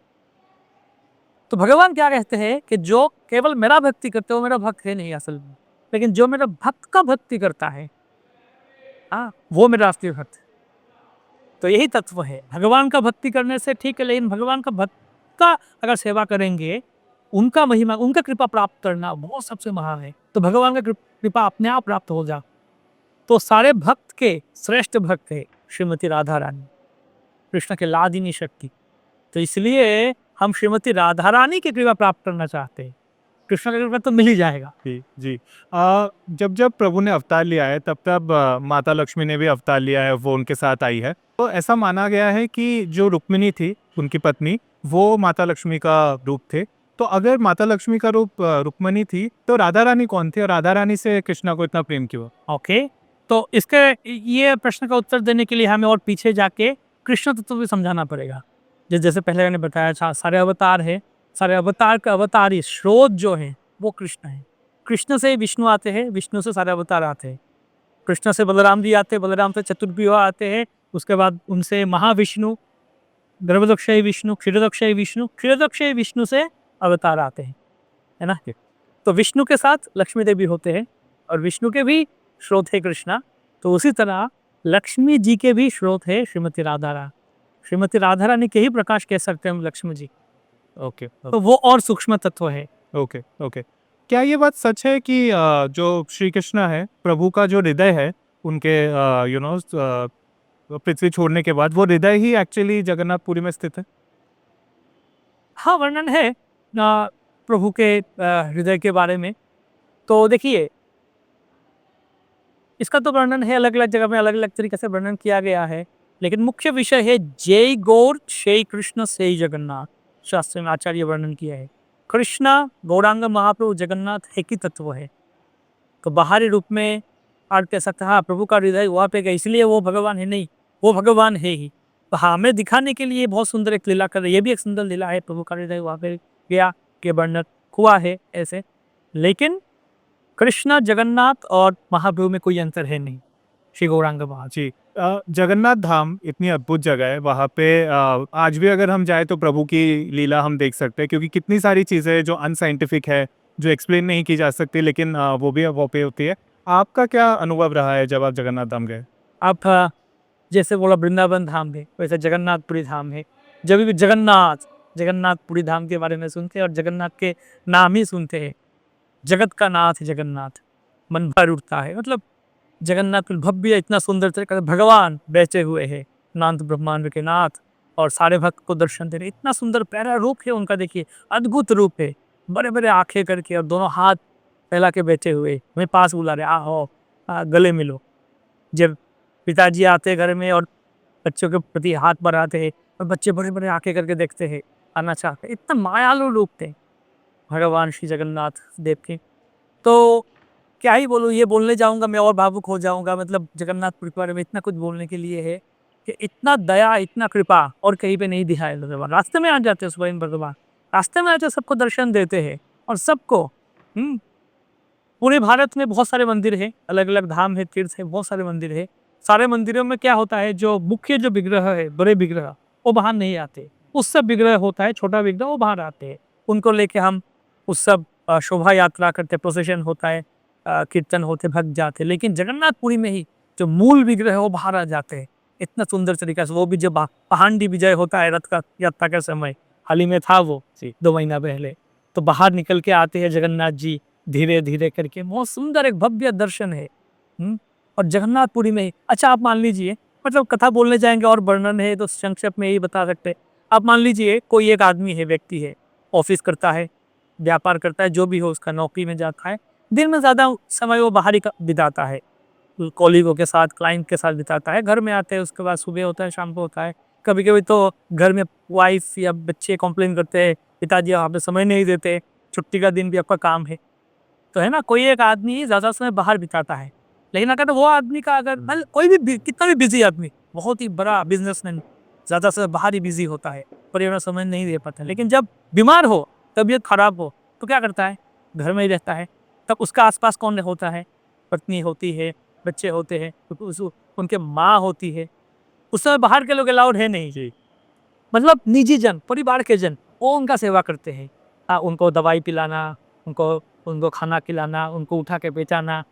तो भगवान क्या कहते हैं कि जो केवल मेरा भक्ति करते हो, मेरा भक्त है नहीं असल में, लेकिन जो मेरा भक्त का भक्ति करता है, हाँ, वो मेरा असली भक्त है। तो यही तत्व है। भगवान का भक्ति करने से ठीक है, लेकिन भगवान का भक्त का अगर सेवा करेंगे, उनका महिमा, उनका कृपा प्राप्त करना, वो सबसे महान है। तो भगवान का कृपा अपने आप प्राप्त हो जा। तो सारे भक्त के श्रेष्ठ भक्त है श्रीमती राधा रानी, कृष्ण के लादिनी शक्ति। तो इसलिए हम श्रीमती राधा रानी की कृपा प्राप्त करना चाहते हैं। कृष्ण का कृपा तो मिल ही जाएगा। जी, जी। जब जब प्रभु ने अवतार लिया है तब तब माता लक्ष्मी ने भी अवतार लिया है, वो उनके साथ आई है। तो ऐसा माना गया है कि जो रुक्मिणी थी, उनकी पत्नी, वो माता लक्ष्मी का रूप थे। तो अगर माता लक्ष्मी का रूप रुक्मिणी थी, तो राधा रानी कौन थी और राधा रानी से कृष्णा को इतना प्रेम क्यों? ओके, तो इसके ये प्रश्न का उत्तर देने के लिए हमें और पीछे जाके कृष्ण तत्व भी समझाना पड़ेगा। जैसे पहले मैंने बताया था, सारे अवतार है, सारे अवतार का अवतारी स्रोत जो है वो कृष्ण है। कृष्ण से विष्णु आते हैं, विष्णु से सारे अवतार आते हैं। कृष्ण से बलराम जी आते हैं, बलराम से चतुर्व्यूह आते हैं, उसके बाद उनसे महाविष्णु, गर्भदक्षय विष्णु, क्षीरदक्षय विष्णु, क्षीरदक्षय विष्णु से अवतार आते हैं, है ना। तो विष्णु के साथ लक्ष्मी देवी होते हैं और विष्णु के भी स्रोत है कृष्णा। तो उसी तरह लक्ष्मी जी के भी स्रोत है श्रीमती राधा रानी। श्रीमती राधा रानी के ही प्रकाश कह सकते हैं हम लक्ष्मी जी। ओके, तो वो और सूक्ष्म तत्व है। Okay, okay. क्या ये बात सच है कि जो श्री कृष्ण है, प्रभु का जो हृदय है, उनके पृथ्वी छोड़ने के बाद, वो हृदय ही एक्चुअली जगन्नाथपुरी में स्थित है? हाँ, वर्णन है प्रभु के हृदय के बारे में। तो देखिए, इसका तो वर्णन है अलग अलग जगह में, अलग अलग तरीके से वर्णन किया गया है, लेकिन मुख्य विषय है जय गौर श्री कृष्ण से जगन्नाथ। शास्त्र में आचार्य वर्णन किया है, कृष्णा गौरांग महाप्रभु जगन्नाथ एक ही तत्व है। तो बाहरी रूप में आप कह सकते हैं हाँ प्रभु का हृदय वहाँ पे गया इसलिए वो भगवान है, नहीं, वो भगवान है ही। तो हाँ, हमें दिखाने के लिए बहुत सुंदर एक लीला कर रही है, ये भी एक सुंदर लीला है, प्रभु का हृदय वहाँ पे गया के वर्णन हुआ है ऐसे। लेकिन कृष्णा जगन्नाथ और महाप्रभु में कोई अंतर है नहीं, श्री गौरांग महाराज। जी। जगन्नाथ धाम इतनी अद्भुत जगह है, वहाँ पे आज भी अगर हम जाए तो प्रभु की लीला हम देख सकते हैं, क्योंकि कितनी सारी चीज़ें हैं जो अनसाइंटिफिक है, जो एक्सप्लेन नहीं की जा सकती, लेकिन वो भी वहाँ पे होती है। आपका क्या अनुभव रहा है जब आप जगन्नाथ धाम गए? आप जैसे बोला वृंदावन धाम है, वैसे जगन्नाथपुरी धाम है। जब भी जगन्नाथपुरी धाम के बारे में सुनते हैं और जगन्नाथ के नाम ही सुनते हैं, जगत का नाथ जगन्नाथ, मन भर उठता है। मतलब जगन्नाथ भव्य इतना सुंदर तरीका से भगवान बैठे हुए हैं, नाथ ब्रह्मांड के नाथ, और सारे भक्त को दर्शन दे रहे। इतना सुंदर प्यारा रूप है उनका, देखिए अद्भुत रूप है, बड़े बड़े आंखें करके और दोनों हाथ फैला के बैठे हुए हमें पास बुला रहे, आओ गले मिलो। जब पिताजी आते घर में और बच्चों के प्रति हाथ बढ़ाते हैं और बच्चे बड़े बड़े आंखें करके देखते हैं, आना चाहते हैं, इतना मायालु रूप थे भगवान श्री जगन्नाथ देव के। तो क्या ही बोलूँ, ये बोलने जाऊंगा मैं और भावुक हो जाऊंगा। मतलब जगन्नाथपुरी के बारे में इतना कुछ बोलने के लिए है कि इतना दया, इतना कृपा और कहीं पे नहीं दिखाया भगवान। रास्ते में आ जाते हैं स्वयं भगवान, रास्ते में आते सबको दर्शन देते हैं और सबको। पूरे भारत में बहुत सारे मंदिर है, अलग अलग धाम है, तीर्थ है, बहुत सारे मंदिर है। सारे मंदिरों में क्या होता है, जो मुख्य जो विग्रह है, बड़े विग्रह, वो बाहर नहीं आते। उत्सव विग्रह होता है, छोटा विग्रह वो बाहर आते हैं। उनको लेके हम उत्सव शोभा यात्रा करते, प्रोसेशन होता है, कीर्तन होते, भक्त जाते। लेकिन जगन्नाथपुरी में ही जो मूल विग्रह है वो बाहर आ जाते हैं इतना सुंदर तरीका से। वो भी जब पहांडी विजय होता है रथ का यात्रा के समय, हाल ही में था वो 2 महीना पहले, तो बाहर निकल के आते हैं जगन्नाथ जी धीरे धीरे करके। बहुत सुंदर एक भव्य दर्शन है। और जगन्नाथपुरी में ही, अच्छा आप मान लीजिए, मतलब कथा बोलने जाएंगे और वर्णन है तो संक्षेप में यही बता सकते हैं। आप मान लीजिए कोई एक आदमी है, व्यक्ति है, ऑफिस करता है, व्यापार करता है, जो भी हो उसका, नौकरी में जाता है, दिन में ज़्यादा समय वो बाहर ही बिताता है, कॉलीगों के साथ, क्लाइंट के साथ बिताता है। घर में आते हैं, उसके बाद सुबह होता है, शाम को होता है। कभी कभी तो घर में वाइफ या बच्चे कंप्लेन करते हैं, पिताजी आप समय नहीं देते, छुट्टी का दिन भी आपका काम है। तो है ना, कोई एक आदमी ज़्यादा समय बाहर बिताता है। लेकिन अगर वो आदमी का, अगर मतलब कोई भी कितना भी बिजी आदमी, बहुत ही बड़ा बिजनेसमैन, ज़्यादा समय बाहर ही बिजी होता है, परिवार समय नहीं दे पाता। लेकिन जब बीमार हो, तबीयत खराब हो, तो क्या करता है, घर में ही रहता है। तब उसका आसपास कौन होता है, पत्नी होती है, बच्चे होते हैं, उनके माँ होती है। उस समय बाहर के लोग अलाउड है नहीं जी, मतलब निजी जन, परिवार के जन, वो उनका सेवा करते हैं। उनको दवाई पिलाना, उनको उनको खाना खिलाना, उनको उठा के बेचाना,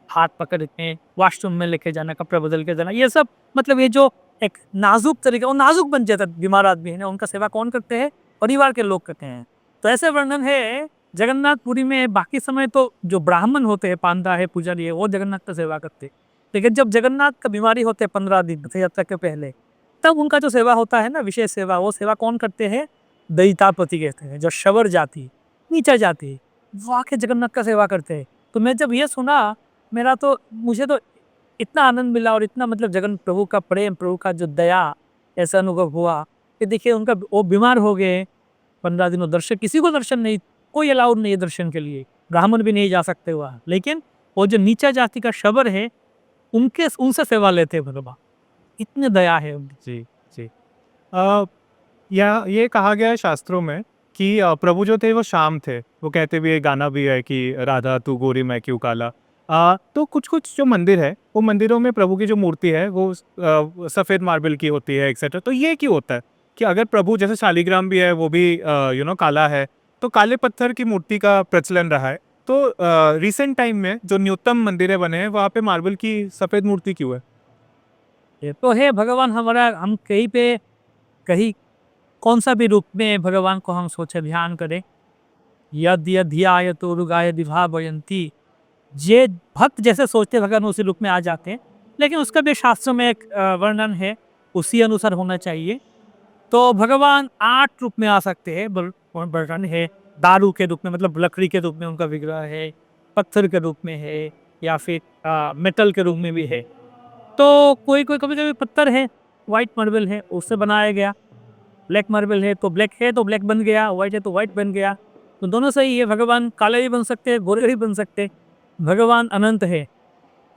हाथ पकड़ के वॉशरूम में लेके जाना, कपड़े बदल के जाना, ये सब, मतलब ये जो एक नाजुक तरीका, वो नाजुक बन जाता है बीमार आदमी है ना, उनका सेवा कौन करते हैं, परिवार के लोग करते हैं। तो ऐसे वर्णन है जगन्नाथपुरी में बाकी समय तो जो ब्राह्मण होते हैं, पांडा है, पुजारी है, वो जगन्नाथ का सेवा करते हैं। लेकिन जब जगन्नाथ का बीमारी होते हैं 15 दिन रथ यात्रा के पहले, तब उनका जो सेवा होता है ना, विशेष सेवा, वो सेवा कौन करते हैं? दैतापति कहते हैं, जो शबर जाति, नीचा जाति, वो आके जगन्नाथ का सेवा करते हैं। तो मैं जब ये सुना, मुझे तो इतना आनंद मिला और इतना मतलब जगन प्रभु का प्रेम, प्रभु का जो दया, ऐसा अनुभव हुआ कि देखिए उनका वो बीमार हो गए 15 दिनों, दर्शन किसी को दर्शन नहीं, कोई अलाउड नहीं है दर्शन के लिए, ब्राह्मण भी नहीं जा सकते वहाँ। लेकिन वो जो नीचा जाति का शबर है, उनके उनसे सेवा लेते हैं भगवान, इतने दया है उनकी। जी, जी। अ, या ये कहा गया है शास्त्रों में कि प्रभु जो थे वो श्याम थे। वो कहते भी, एक गाना भी है कि राधा तू गोरी मैं क्यों काला। तो कुछ-कुछ जो मंदिर है, वो मंदिरों में प्रभु की जो मूर्ति है वो सफ़ेद मार्बल की होती है एक्सेट्रा। तो ये क्यों होता है कि अगर प्रभु जैसे शालिग्राम भी है वो भी काला है, तो काले पत्थर की मूर्ति का प्रचलन रहा है। तो रिसेंट टाइम में जो न्यूनतम मंदिरें बने हैं वहाँ पे मार्बल की सफ़ेद मूर्ति क्यों है? ये तो है भगवान हमारा, हम कहीं पे कहीं कौन सा भी रूप में भगवान को हम सोचे ध्यान करें, यद यध्याय तो रुगाय दिभा बयंती, जे भक्त जैसे सोचते हैं भगवान उसी रूप में आ जाते हैं। लेकिन उसका भी शास्त्रों में एक वर्णन है, उसी अनुसार होना चाहिए। तो भगवान 8 रूप में आ सकते हैं, वर्णन है। दारू के रूप में, मतलब लकड़ी के रूप में उनका विग्रह है, पत्थर के रूप में है, या फिर मेटल के रूप में भी है। तो कोई कोई कभी कभी पत्थर है, वाइट मार्बल है, उससे बनाया गया। ब्लैक मार्बल है तो ब्लैक है तो ब्लैक बन गया, वाइट है तो वाइट बन गया। तो दोनों सही है, भगवान काले भी बन सकते हैं, गोरे भी बन सकते हैं। भगवान अनंत है,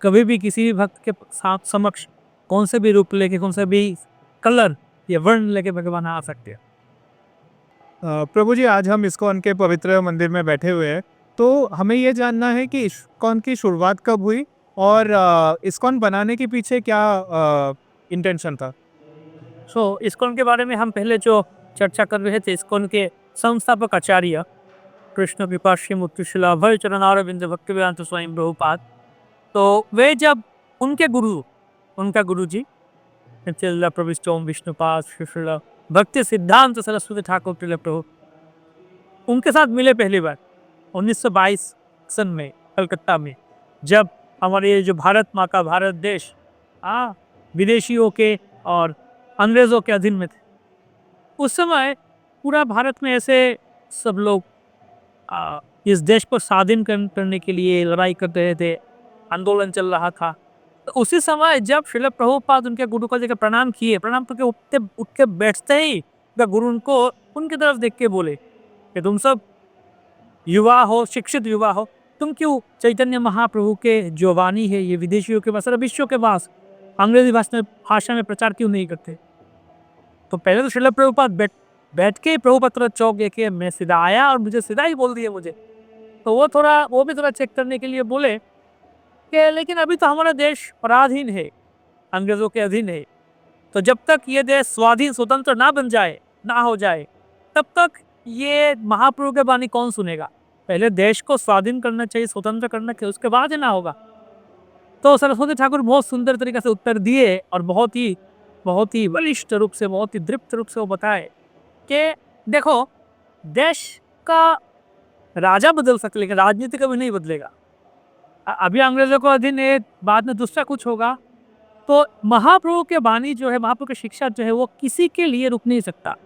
कभी भी किसी भी भक्त के साथ समक्ष कौन से भी रूप लेके, कौन से भी कलर या वर्ण लेके भगवान आ सकते हैं। प्रभु जी, आज हम इस्कॉन के पवित्र मंदिर में बैठे हुए हैं, तो हमें ये जानना है कि इस्कॉन की शुरुआत कब हुई और इस्कॉन बनाने के पीछे क्या इंटेंशन था? इस्कॉन के बारे में हम पहले जो चर्चा कर रहे थे, इस्कॉन के संस्थापक आचार्य कृष्ण कृपाश्री मुक्तिशिला अभय चरणारविंद भक्तिवेदांत स्वामी प्रभुपाद, तो वे जब उनके गुरु, उनका गुरु जी नित्यानंद प्रविष्ट ओम विष्णुपाद श्रील भक्ति सिद्धांत सरस्वती ठाकुर टिल प्रभु, उनके साथ मिले पहली बार 1922 सन में कलकत्ता में, जब हमारे ये जो भारत माँ का भारत देश विदेशियों के और अंग्रेजों के अधीन में थे। उस समय पूरा भारत में ऐसे सब लोग इस देश को स्वाधीन करने के लिए लड़ाई कर रहे थे, आंदोलन चल रहा था। तो उसी समय जब श्रील प्रभुपाद उनके गुरु को देखकर प्रणाम किए, प्रणाम करके उठ के बैठते ही उनका गुरु उनको उनकी तरफ देख के बोले कि तुम सब युवा हो, शिक्षित युवा हो, तुम क्यों चैतन्य महाप्रभु के जो वाणी है ये विदेशियों के पास, सारा विश्व के पास अंग्रेजी भाषा में प्रचार क्यों नहीं करते? तो पहले तो श्रील प्रभुपाद बैठ के ही प्रभुपत्र चौक देखे, मैं सीधा आया और मुझे सीधा ही बोल दिए मुझे। तो वो भी थोड़ा चेक करने के लिए बोले कि लेकिन अभी तो हमारा देश पराधीन है, अंग्रेजों के अधीन है, तो जब तक ये देश स्वाधीन स्वतंत्र ना बन जाए, ना हो जाए, तब तक ये महाप्रभु के वाणी कौन सुनेगा? पहले देश को स्वाधीन करना चाहिए, स्वतंत्र करना चाहिए, उसके बाद ही ना होगा। तो सरस्वती ठाकुर बहुत सुंदर तरीके से उत्तर दिए और बहुत ही बलिष्ठ रूप से, बहुत ही दृप्त रूप से वो बताए कि देखो, देश का राजा बदल सकते लेकिन राजनीति कभी नहीं बदलेगा। अभी अंग्रेजों को अधीन है, बाद में दूसरा कुछ होगा। तो महाप्रभु के वाणी जो है, महाप्रभु की शिक्षा जो है, वो किसी के लिए रुक नहीं सकता।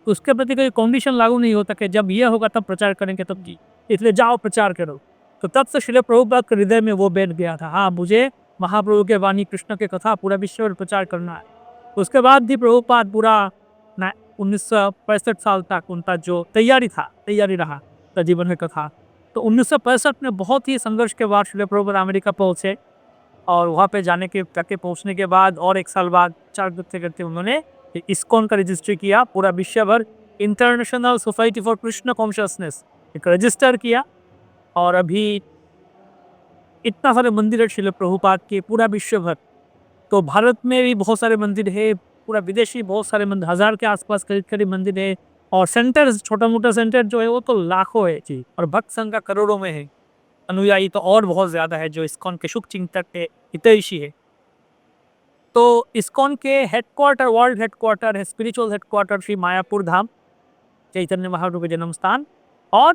तो उसके प्रति कोई कंडीशन लागू नहीं होता कि जब ये होगा तब प्रचार करेंगे, तब की इसलिए जाओ प्रचार करो। तो तब से श्रील प्रभुपाद के हृदय में वो बैठ गया था, हाँ मुझे महाप्रभु के वाणी, कृष्ण के कथा पूरा विश्व में प्रचार करना है। उसके बाद भी प्रभुपाद पूरा 1965 साल तक उनका जो तैयारी रहा तो जीवन में कथा। तो 1965 में बहुत ही संघर्ष के बाद श्रील प्रभुपाद अमेरिका पहुँचे और वहाँ पे पहुँचने के बाद और 1 साल बाद प्रचार करते करते उन्होंने इस्कॉन का रजिस्ट्री किया, पूरा विश्व भर international society for Krishna consciousness एक रजिस्टर किया। और अभी इतना सारे मंदिर है श्रील प्रभुपाद के पूरा विश्व भर। तो भारत में भी बहुत सारे मंदिर है, पूरा विदेशी बहुत सारे मंदिर, 1000 के आसपास करीब मंदिर है। और सेंटर, छोटा मोटा सेंटर जो है वो तो लाखों है जी, और भक्त संख्या करोड़ों में है। अनुयायी तो और बहुत ज्यादा है, जो इस्कॉन के शुभ चिंतक के हितैषी है। तो इस्कॉन के हेडक्वार्टर, वर्ल्ड हेडक्वार्टर है, स्पिरिचुअल हेडक्वार्टर श्री मायापुर धाम, चैतन्य महाप्रभु के जन्म स्थान। और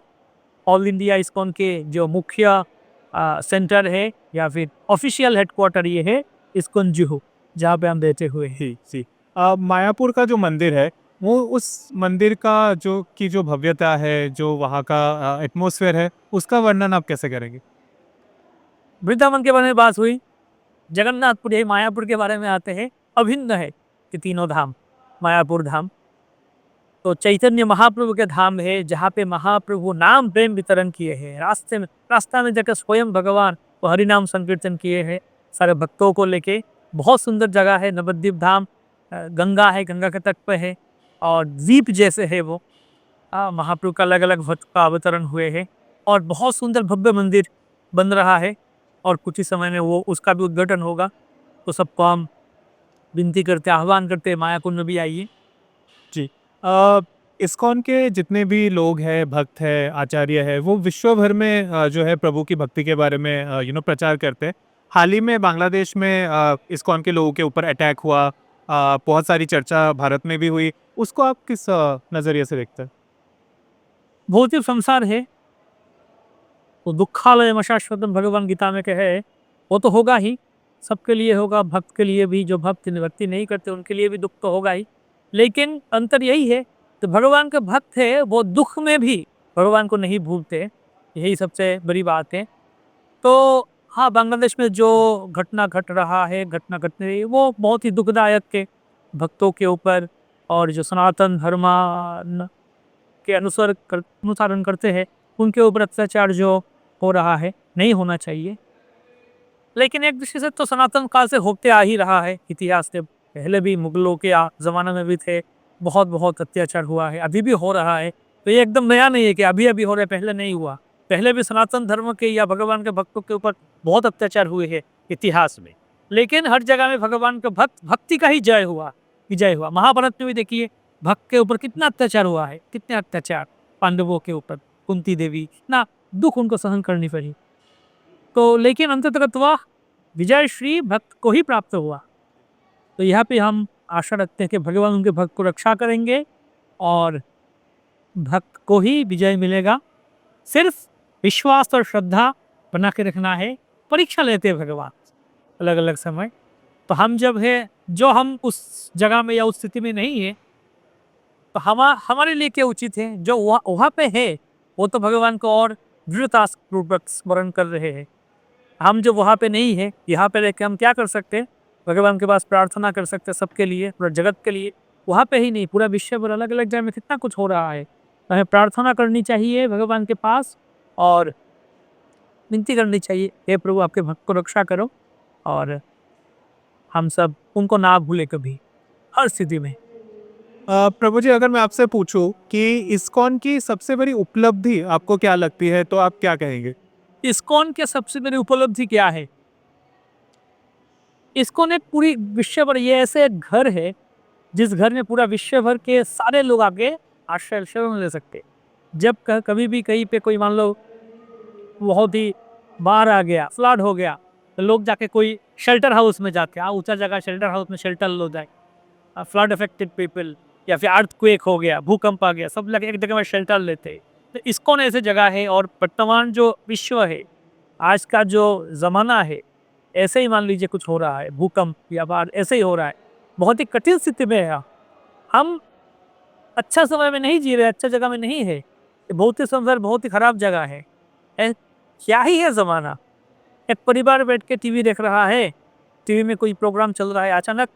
ऑल इंडिया इस्कॉन के जो मुख्य सेंटर है या फिर ऑफिशियल हेडक्वार्टर ये है इस्कॉन जुहू, जहाँ पे हम रहते हुए हैं। जी। मायापुर का जो मंदिर है, वो उस मंदिर का जो भव्यता है, जो वहाँ का एटमॉस्फेयर है, उसका वर्णन आप कैसे करेंगे? वृंदावन के बारे में बात हुई, जगन्नाथपुर यही मायापुर के बारे में आते हैं। अभिन्न है कि तीनों धाम, मायापुर धाम तो चैतन्य महाप्रभु के धाम है, जहाँ पे महाप्रभु नाम प्रेम वितरण किए हैं। रास्ता में जाकर स्वयं भगवान वो हरिनाम संकीर्तन किए हैं सारे भक्तों को लेके। बहुत सुंदर जगह है नवद्वीप धाम। गंगा है, गंगा के तट पे है और द्वीप जैसे है वो। महाप्रभु का अलग अलग भक्त का अवतरण हुए हैं और बहुत सुंदर भव्य मंदिर बन रहा है और कुछ ही समय में वो उसका भी उद्घाटन होगा। तो सबको हम विनती करते, आह्वान करते, माया कुंड में भी आइए। जी। इस्कॉन के जितने भी लोग हैं, भक्त हैं, आचार्य हैं, वो विश्व भर में जो है प्रभु की भक्ति के बारे में प्रचार करते हैं। हाल ही में बांग्लादेश में इस्कॉन के लोगों के ऊपर अटैक हुआ, बहुत सारी चर्चा भारत में भी हुई। उसको आप किस नज़रिए से देखते हैं? भौतिक संसार है तो दुखालय शाश्वतम भगवान गीता में कहे, वो तो होगा ही, सबके लिए होगा। भक्त के लिए भी, जो भक्त भक्ति नहीं करते उनके लिए भी दुख तो होगा ही। लेकिन अंतर यही है तो भगवान के भक्त है वो दुख में भी भगवान को नहीं भूलते, यही सबसे बड़ी बात है। तो हाँ, बांग्लादेश में जो घटना घट रहा है, घटना घट रही है, वो बहुत ही दुखदायक है भक्तों के ऊपर। और जो सनातन धर्म के अनुसरण करते हैं उनके ऊपर अत्याचार जो हो रहा है, नहीं होना चाहिए। लेकिन एक दृष्टि से तो सनातन काल से होते आ ही रहा है, इतिहास से पहले भी मुगलों के ज़माना में भी थे, बहुत बहुत अत्याचार हुआ है, अभी भी हो रहा है। तो ये एकदम नया नहीं है कि अभी अभी हो रहा है, पहले नहीं हुआ। पहले भी सनातन धर्म के या भगवान के भक्तों के ऊपर बहुत अत्याचार हुए हैं इतिहास में। लेकिन हर जगह में भगवान के भक्ति का ही जय हुआ, विजय हुआ। महाभारत में भी देखिए भक्त के ऊपर कितना अत्याचार हुआ है, कितने अत्याचार पांडवों के ऊपर, कुंती देवी, कितना दुख उनको सहन करनी पड़ी। तो लेकिन अंततः विजय श्री भक्त को ही प्राप्त हुआ। तो यहाँ पे हम आशा रखते हैं कि भगवान उनके भक्त को रक्षा करेंगे और भक्त को ही विजय मिलेगा। सिर्फ विश्वास और श्रद्धा बना के रखना है। परीक्षा लेते हैं भगवान अलग अलग समय। तो हम जब है, जो हम उस जगह में या उस स्थिति में नहीं है, तो हमारे लिए क्या उचित है। जो वहाँ पे है वो तो भगवान को और दृढ़तापूर्वक स्मरण कर रहे हैं। हम जो वहाँ पे नहीं है, यहाँ पे रह के हम क्या कर सकते हैं? भगवान के पास प्रार्थना कर सकते हैं सबके लिए, पूरा जगत के लिए। वहाँ पे ही नहीं, पूरा विश्व भर अलग अलग जगह में कितना कुछ हो रहा है। तो हमें प्रार्थना करनी चाहिए भगवान के पास और विनती करनी चाहिए, हे प्रभु आपके भक्त को रक्षा करो और हम सब उनको ना भूले कभी, हर स्थिति में। प्रभु जी, अगर मैं आपसे पूछूं कि इस्कॉन की सबसे बड़ी उपलब्धि आपको क्या लगती है, तो आप क्या कहेंगे? इस्कॉन के सबसे बड़ी उपलब्धि क्या है? इस्कॉन एक पूरी विश्व भर, ये ऐसे एक घर है जिस घर में पूरा विश्व भर के सारे लोग आके आश्रय शरण ले सकते। जब कभी भी कहीं पे कोई मान लो बहुत ही बाढ़ आ गया, फ्लड हो गया, तो लोग जाके कोई शेल्टर हाउस में जाके, ऊंचा जगह शेल्टर हाउस में शेल्टर लो जाए। फ्लड अफेक्टेड पीपल या फिर अर्थक्वेक हो गया, भूकंप आ गया, सब लोग एक जगह में शेल्टर लेते। तो इस्कॉन ऐसे जगह है। और वर्तमान जो विश्व है, आज का जो ज़माना है, ऐसे ही मान लीजिए कुछ हो रहा है, भूकंप या बाढ़ ऐसे ही हो रहा है, बहुत ही कठिन स्थिति में है। हम अच्छा समय में नहीं जी रहे, अच्छा जगह में नहीं है। ये बहुत ही संसार बहुत ही खराब जगह है। क्या ही है ज़माना। एक परिवार बैठ के टीवी देख रहा है, टीवी में कोई प्रोग्राम चल रहा है, अचानक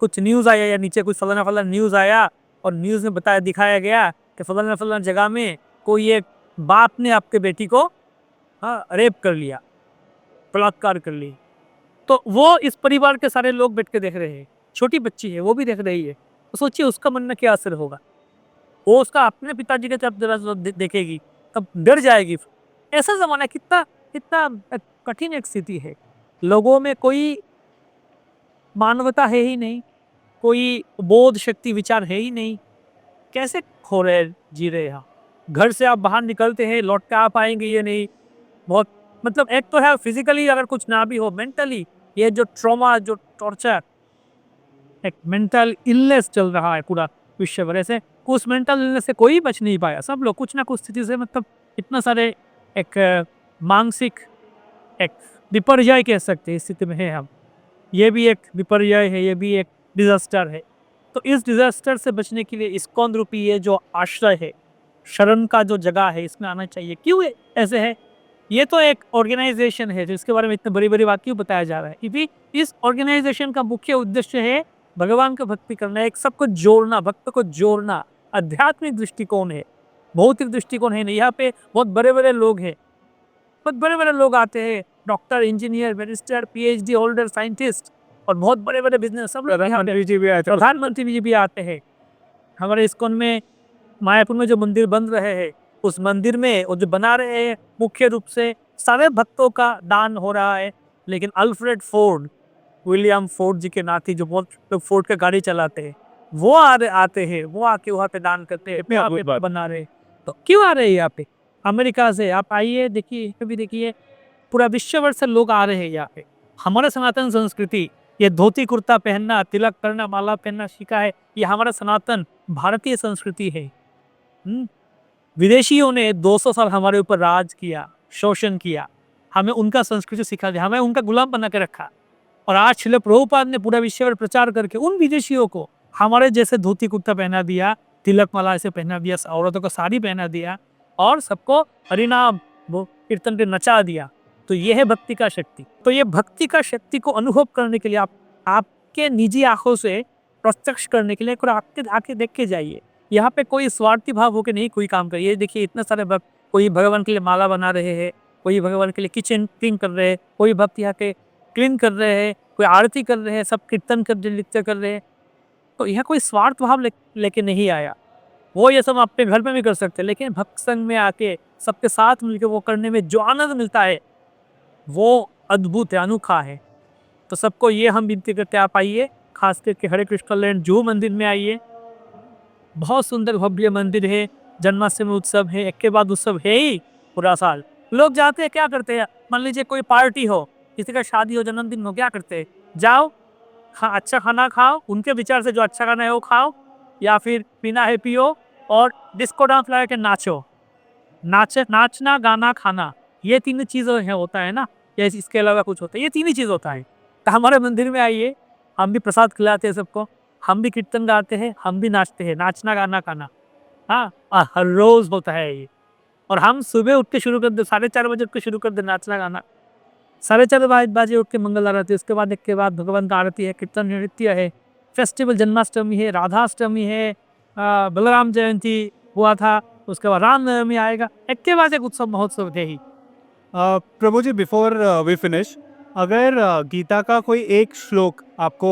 कुछ न्यूज़ आया या नीचे कुछ फलाना फलाना न्यूज़ आया और न्यूज़ में दिखाया गया कि फलाना फलाना जगह में कोई एक बाप ने आपके बेटी को रेप कर लिया, बलात्कार कर ली। तो वो इस परिवार के सारे लोग बैठ के देख रहे हैं, छोटी बच्ची है वो भी देख रही है। तो सोचिए उसका मन में क्या असर होगा। वो उसका अपने पिताजी के जब जरा देखेगी तब डर जाएगी। ऐसा ज़माना, कितना कितना कठिन एक स्थिति है। लोगों में कोई मानवता है ही नहीं, कोई बोध शक्ति विचार है ही नहीं। कैसे खो रहे जी रहे हैं। घर से आप बाहर निकलते हैं, लौट के आ पाएंगे ये नहीं। बहुत मतलब एक तो है फिजिकली अगर कुछ ना भी हो, मेंटली ये जो ट्रॉमा, जो टॉर्चर, एक मेंटल इलनेस चल रहा है पूरा विश्व भर। ऐसे उस मेंटल इलनेस से कोई बच नहीं पाया। सब लोग कुछ ना कुछ स्थिति से मतलब इतना सारे एक मानसिक एक विपर्यय कह सकते हैं इस स्थिति में है हम। ये भी एक विपर्यय है, ये भी एक डिजास्टर है। तो इस डिजास्टर से बचने के लिए इस्कॉन रूपी ये जो आश्रय है, शरण का जो जगह है, इसमें आना चाहिए। क्यों ऐसे है? ये तो एक ऑर्गेनाइजेशन है जिसके बारे में इतने बड़ी बड़ी बात क्यों बताया जा रहा है, क्योंकि इस ऑर्गेनाइजेशन का मुख्य उद्देश्य है भगवान का भक्ति करना, एक सबको जोड़ना, भक्त को जोड़ना। आध्यात्मिक दृष्टिकोण है, भौतिक दृष्टिकोण है नहीं। यहाँ पे बहुत बड़े बड़े लोग हैं, बहुत बड़े बड़े लोग आते हैं, doctor, engineer, barrister, PhD holder, scientist और बहुत बड़े बड़े बिजनेस सब लोग यहाँ पे- जी भी आए थे। प्रधानमंत्री जी भी आते हैं। हमारे इस्कॉन में मायापुर में जो मंदिर बन रहे हैं, उस मंदिर में वो जो बना रहे हैं मुख्य रूप से सारे भक्तों का दान हो रहा है। लेकिन अल्फ्रेड फोर्ड, विलियम फोर्ड जी के नाती जो बहुत लोग फोर्ड का गाड़ी चलाते हैं, वो आते हैं, वो आके वहाँ पे दान करते हैं, वहाँ अद्भुत पे बात। बना रहे हैं। तो क्यों आ रहे हैं यहाँ पे? अमेरिका से आप आइए, देखिए, यहाँ पे भी देखिए, पूरा विश्व भर से लोग आ रहे हैं यहाँ पे। हमारा सनातन संस्कृति, ये धोती कुर्ता पहनना, तिलक करना, माला पहनना सीखा है, ये हमारा सनातन भारतीय संस्कृति है। विदेशियों ने 200 साल हमारे ऊपर राज किया, शोषण किया, हमें उनका संस्कृति सिखा दिया, हमें उनका गुलाम बना के रखा। और आज श्रील प्रभुपाद ने पूरा विश्व भर प्रचार करके उन विदेशियों को हमारे जैसे धोती कुर्ता पहना दिया, तिलक माला ऐसे पहना दिया, औरतों को साड़ी पहना दिया और सबको हरिनाम वो कीर्तन पे नचा दिया। तो ये है भक्ति का शक्ति। तो ये भक्ति का शक्ति को अनुभव करने के लिए आपके निजी आंखों से प्रत्यक्ष करने के लिए एक बार आपके आके देख के जाइए। यहाँ पे कोई स्वार्थी भाव होकर नहीं कोई काम करे। ये देखिए, इतने सारे भक्त, कोई भगवान के लिए माला बना रहे हैं, कोई भगवान के लिए किचन क्लीन कर रहे हैं, कोई भक्त यहाँ के क्लीन कर रहे हैं, कोई आरती कर रहे हैं, सब कीर्तन कर रहे, नृत्य कर रहे हैं। तो यहाँ कोई स्वार्थ भाव लेके नहीं आया। वो ये सब अपने घर में भी कर सकते हैं, लेकिन भक्त संघ में आके सबके साथ मिलकर वो करने में जो आनंद मिलता है वो अद्भुत है, अनोखा है। तो सबको ये हम विनती करते हैं, आप आइए, खास करके हरे कृष्ण लैंड जूहू मंदिर में आइए। बहुत सुंदर भव्य मंदिर है, जन्माष्टमी उत्सव है, एक के बाद उत्सव है ही पूरा साल। लोग जाते हैं, क्या करते हैं, मान लीजिए कोई पार्टी हो, किसी का शादी हो, जन्मदिन हो, क्या करते हैं, जाओ, अच्छा खाना खाओ, उनके विचार से जो अच्छा खाना है वो खाओ, या फिर पीना है पियो और डिस्को डांस लगा के नाचो। नाचना, गाना, खाना, ये तीन चीज़ें है, होता है ना, या इसके अलावा कुछ होता है, ये तीन ही चीज़ होता है। तो हमारे मंदिर में आइए, हम भी प्रसाद खिलाते हैं सबको, हम भी कीर्तन गाते हैं, हम भी नाचते हैं, नाचना, गाना, खाना, हाँ, हर रोज होता है ये। और हम सुबह उठ के शुरू कर दे, 4:30 बजे उठ के शुरू कर दे नाचना गाना, 4:30 बजे उठ के मंगल आरती, उसके बाद एक के बाद भगवान का आरती है, कीर्तन नृत्य है, फेस्टिवल जन्माष्टमी है, राधाष्टमी है, बलराम जयंती हुआ था, उसके बाद रामनवमी आएगा, एक के बाद एक उत्सव महोत्सव है ही। प्रभु जी, बिफोर वी फिनिश, अगर गीता का कोई एक श्लोक आपको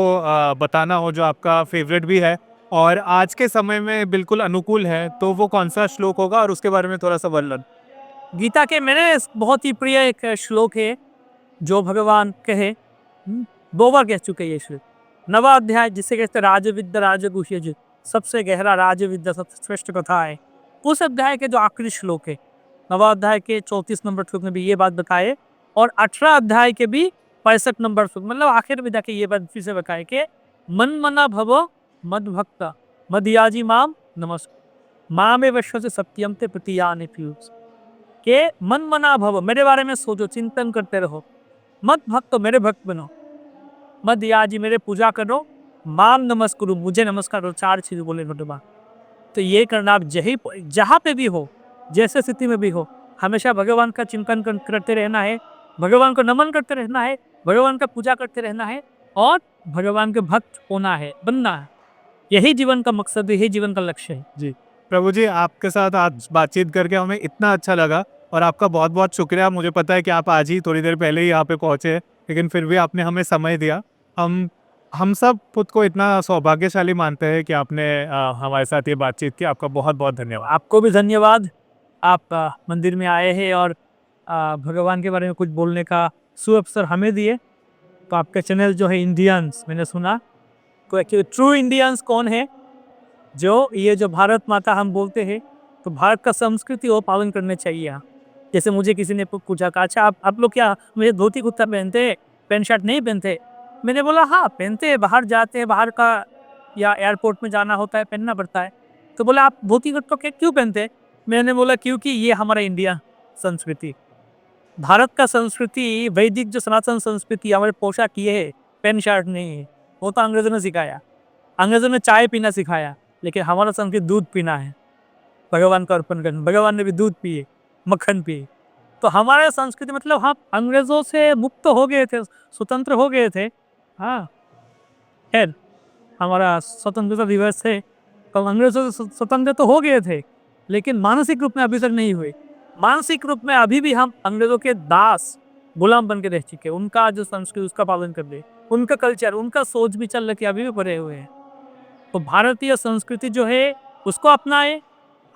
बताना हो जो आपका फेवरेट भी है और आज के समय में बिल्कुल अनुकूल है, तो वो कौन सा श्लोक होगा और उसके बारे में थोड़ा सा वर्णन। गीता के मेरे बहुत ही प्रिय एक श्लोक है जो भगवान कहे, 2 बार कह चुके ये श्लोक। 9वां अध्याय, जिसे कहते हैं राजविद्या राजगुह्य, सबसे गहरा राजविद्या, सबसे श्रेष्ठ कथा है, उस अध्याय के जो आखिरी श्लोक है, 9वां अध्याय के 34 नंबर श्लोक में भी ये बात बताए, और 18 अध्याय के भी 65 नंबर श्लोक, मतलब आखिर में जाके ये बात फिर से बताए कि मन मना भवो मद भक्त मदयाजी माम नमस्कार मामे वश्व से सत्यम ते प्रतियानि पीयूष, के मन मना भव, मेरे बारे में सोचो, चिंतन करते रहो, मत भक्त, मेरे भक्त बनो, मद याजी, मेरे पूजा करो, माम नमस्कुरु, मुझे नमस्कार करो, 4 चीज बोले भगवान। तो ये करना, आप जहाँ पे भी हो, जैसे स्थिति में भी हो, हमेशा भगवान का चिंतन करते रहना है, भगवान को नमन करते रहना है, भगवान का पूजा करते रहना है और भगवान के भक्त होना है, बनना है। यही जीवन का मकसद है, यही जीवन का लक्ष्य है। जी प्रभु जी, आपके साथ आज बातचीत करके हमें इतना अच्छा लगा और आपका बहुत बहुत शुक्रिया। मुझे पता है कि आप आज ही थोड़ी देर पहले ही यहाँ पे पहुँचे, लेकिन फिर भी आपने हमें समय दिया। हम सब खुद को इतना सौभाग्यशाली मानते हैं कि आपने हमारे साथ ये बातचीत की। आपका बहुत बहुत धन्यवाद। आपको भी धन्यवाद, आप मंदिर में आए हैं और भगवान के बारे में कुछ बोलने का सुअवसर हमें दिए। तो आपका चैनल जो है इंडियंस, मैंने सुना, तो एक्चुअली ट्रू इंडियंस कौन है, जो ये जो भारत माता हम बोलते हैं, तो भारत का संस्कृति वो पालन करने चाहिए। जैसे मुझे किसी ने पूछा, अच्छा आप लोग क्या मुझे धोती कुर्ता पहनते हैं, पैंट शर्ट नहीं पहनते? मैंने बोला हाँ पहनते हैं, बाहर जाते हैं, बाहर का या एयरपोर्ट में जाना होता है, पहनना पड़ता है। तो बोला आप धोती कुर्ता क्यों पहनते हैं? मैंने बोला क्योंकि ये हमारा इंडिया संस्कृति, भारत का संस्कृति, वैदिक जो सनातन संस्कृति, हमारे पोशाक ये है, पैंट शर्ट नहीं है। वो तो अंग्रेजों ने सिखाया, अंग्रेजों ने चाय पीना सिखाया, लेकिन हमारा संस्कृति दूध पीना है, भगवान को अर्पण करना। भगवान ने भी दूध पिए, मक्खन पिए। तो हमारा संस्कृति मतलब हम अंग्रेजों से मुक्त हो गए थे, स्वतंत्र हो गए थे। हाँ, खैर हमारा स्वतंत्रता दिवस है, तो अंग्रेजों से स्वतंत्र तो हो गए थे, लेकिन मानसिक रूप में अभी तक नहीं हुए। मानसिक रूप में अभी भी हम अंग्रेजों के दास, गुलाम बन के रह चुके। उनका जो संस्कृति उसका पालन कर रहे, उनका कल्चर, उनका सोच भी चल रहे अभी भी पड़े हुए हैं। तो भारतीय संस्कृति जो है उसको अपनाए,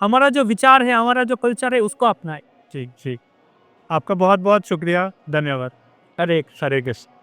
हमारा जो विचार है, हमारा जो कल्चर है उसको अपनाए। ठीक ठीक। आपका बहुत बहुत शुक्रिया, धन्यवाद। हरे हरे कृष्ण।